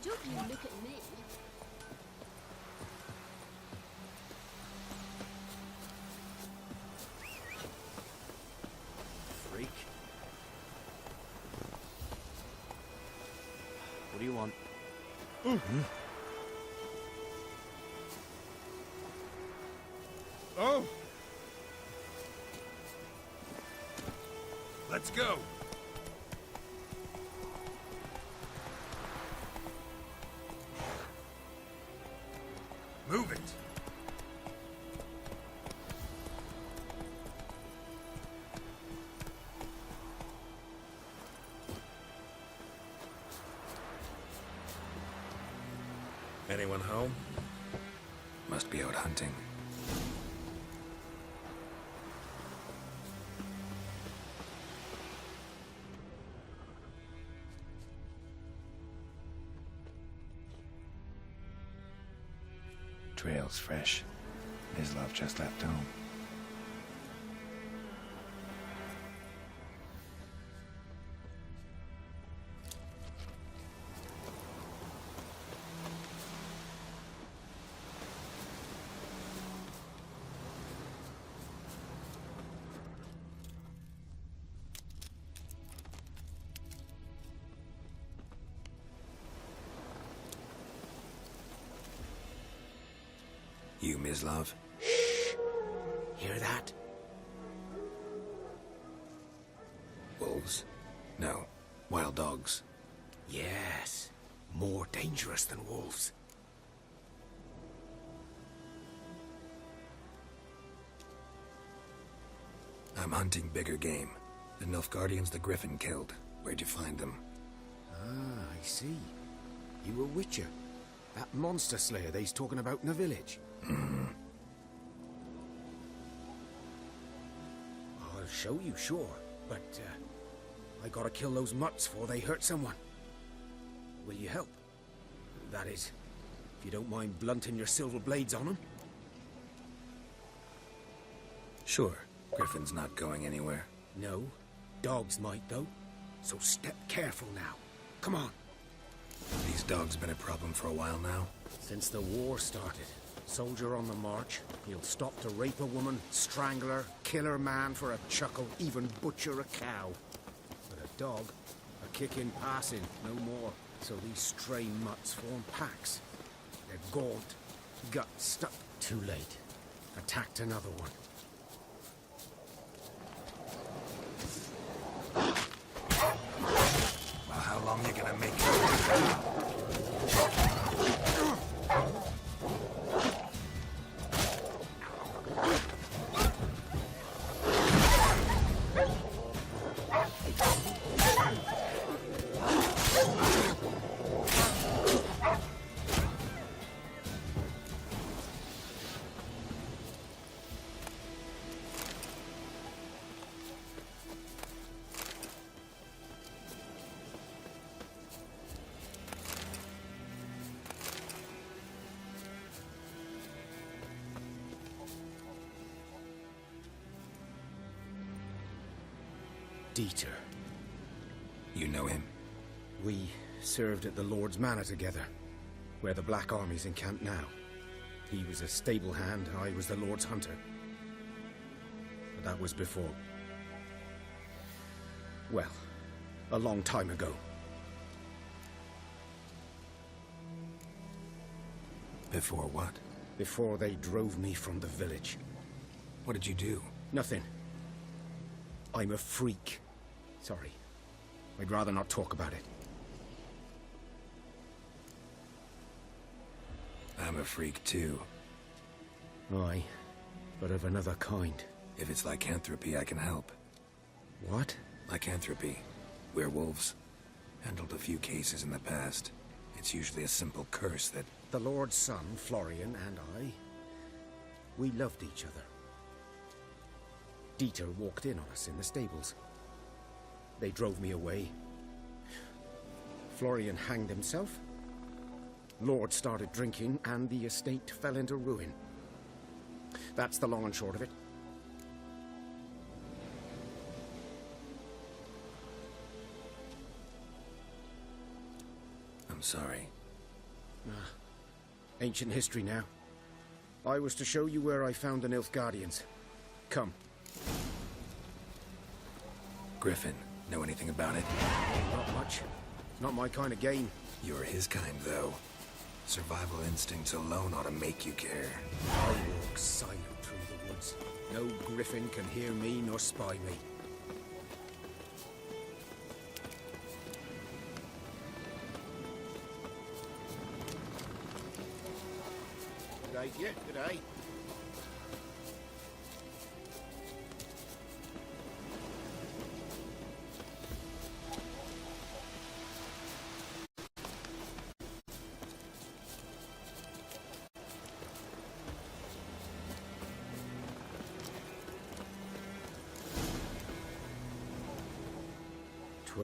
S18: Don't you look at me.
S12: Freak. What do you want?
S2: Oh! Let's go! Move it! Anyone home? Must be out hunting. Trail's fresh. His love just left home. You, Mislav?
S12: Hear that?
S2: Wolves? No, wild dogs.
S17: Yes. More dangerous than wolves.
S2: I'm hunting bigger game. The Nilfgaardians the Griffin killed. Where'd you find them?
S17: Ah, I see. You were Witcher. That monster slayer they's talking about in the village. I'll show you, sure. But, I gotta kill those mutts before they hurt someone. Will you help? That is, if you don't mind blunting your silver blades on them.
S2: Sure. Griffin's not going anywhere.
S17: No. Dogs might, though. So step careful now. Come on.
S2: These dogs been a problem for a while now?
S17: Since the war started. Soldier on the march. He'll stop to rape a woman, strangle her, kill her man for a chuckle, even butcher a cow. But a dog, a kick in passing, no more. So these stray mutts form packs. They're gaunt, guts stuck. Too late. Attacked another one.
S2: Well, how long you gonna make it?
S17: Dieter.
S2: You know him?
S17: We served at the Lord's Manor together, where the Black Army's encamped now. He was a stable hand, I was the Lord's hunter. But that was before... well, a long time ago.
S2: Before what?
S17: Before they drove me from the village.
S2: What did you do?
S17: Nothing. I'm a freak. Sorry. I'd rather not talk about it.
S2: I'm a freak too.
S17: Aye, but of another kind.
S2: If it's lycanthropy, I can help.
S17: What?
S2: Lycanthropy. Werewolves. Handled a few cases in the past. It's usually a simple curse that...
S17: The Lord's son, Florian, and I... we loved each other. Dieter walked in on us in the stables. They drove me away. Florian hanged himself. Lord started drinking, and the estate fell into ruin. That's the long and short of it.
S2: I'm sorry.
S17: Ancient history now. I was to show you where I found the Nilfgaardians. Come.
S2: Griffin, know anything about it?
S17: Not much. Not my kind of game.
S2: You're his kind, though. Survival instincts alone ought to make you care.
S17: I walk silent through the woods. No griffin can hear me nor spy me. G'day to you, g'day.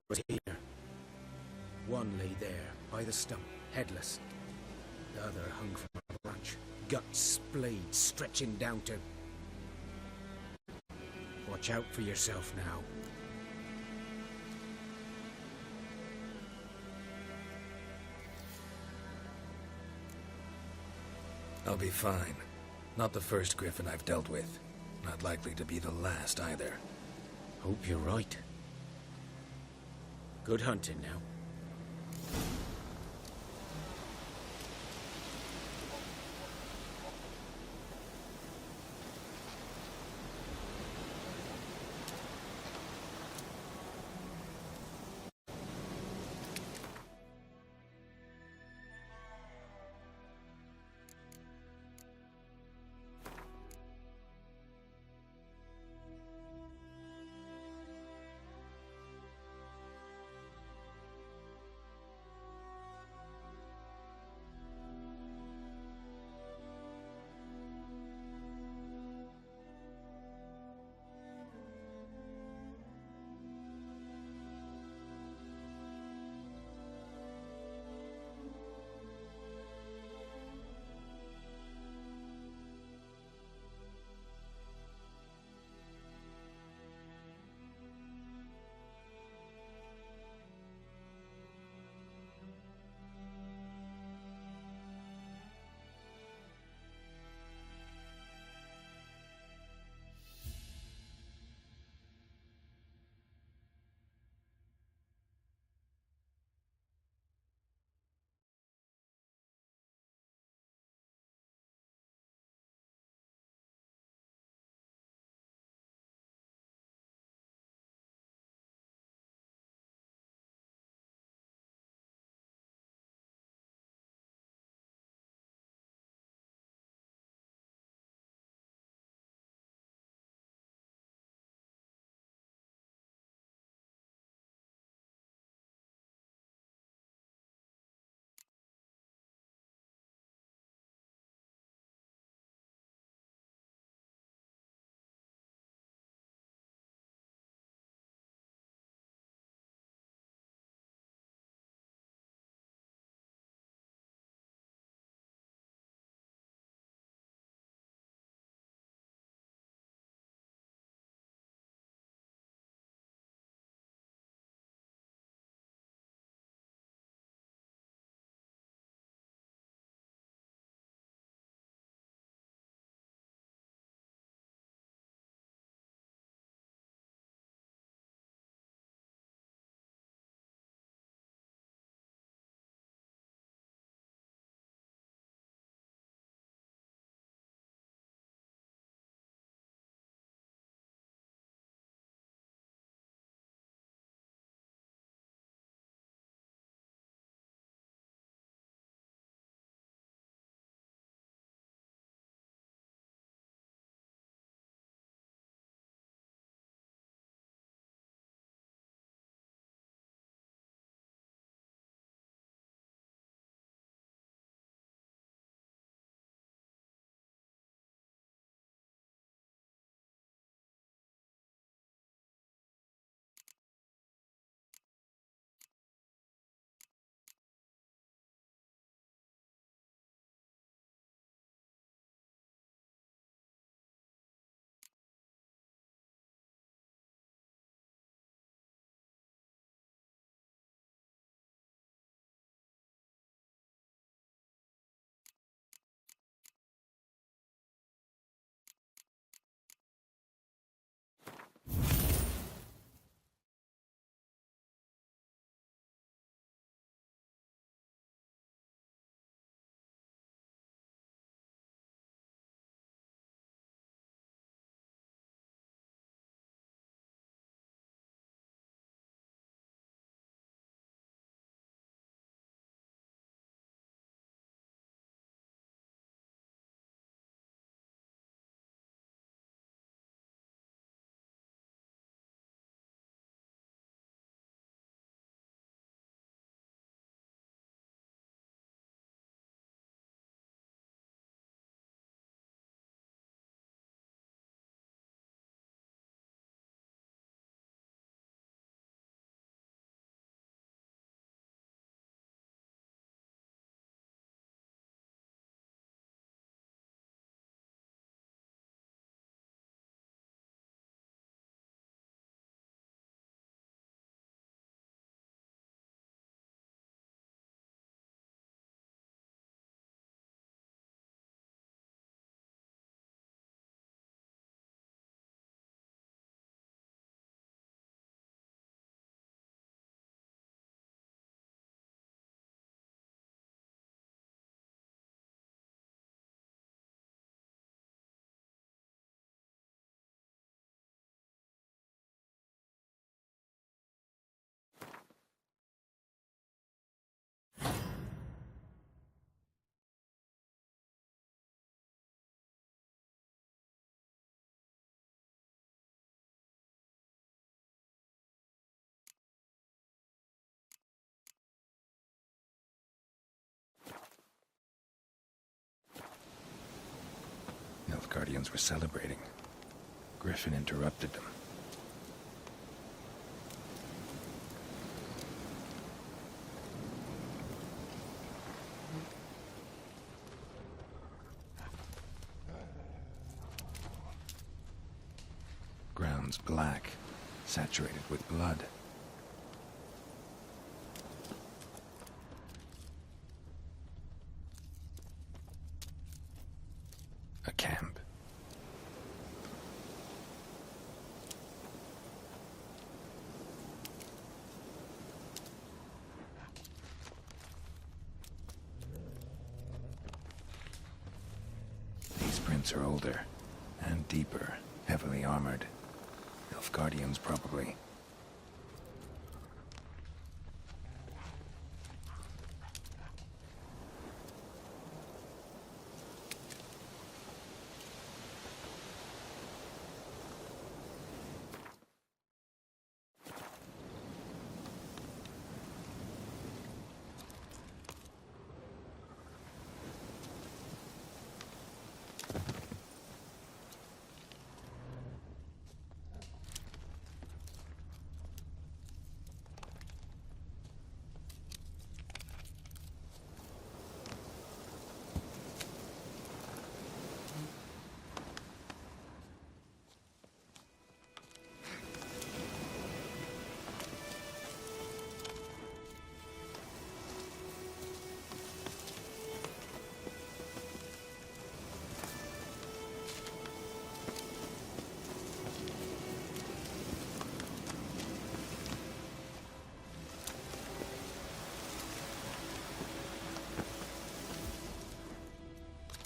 S17: Was here. One lay there, by the stump, headless. The other hung from a branch, guts splayed, stretching down to... Watch out for yourself now.
S2: I'll be fine. Not the first Griffin I've dealt with. Not likely to be the last, either.
S17: Hope you're right. Good hunting now.
S2: Nilfgaardians were celebrating. Griffin interrupted them. Ground's black, saturated with blood. A camp. These prints are older and deeper, heavily armored. Nilfgaardians, probably.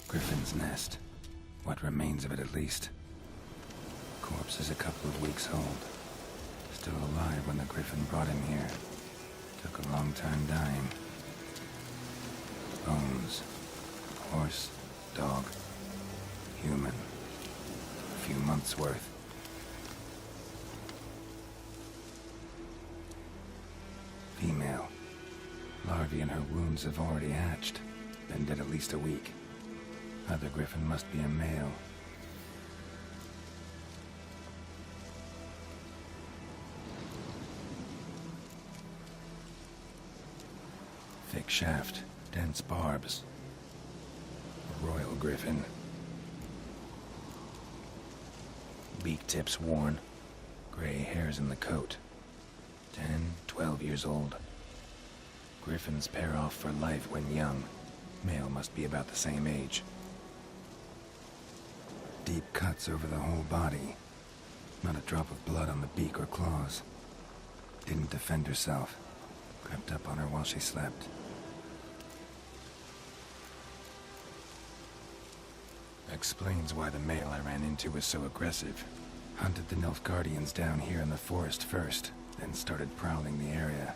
S2: Griffin's nest. What remains of it, at least. Corpse is a couple of weeks old. Still alive when the Griffin brought him here. Took a long time dying. Bones. Horse, dog, human. A few months' worth. Female. Larvae in her wounds have already hatched. Been dead at least a week. Other Griffin must be a male. Thick shaft, dense barbs. A royal Griffin. Beak tips worn. Gray hairs in the coat. 10, 12 years old. Griffins pair off for life when young. Male must be about the same age. Deep cuts over the whole body. Not a drop of blood on the beak or claws. Didn't defend herself. Crept up on her while she slept. Explains why the male I ran into was so aggressive. Hunted the Nilfgaardians down here in the forest first, then started prowling the area.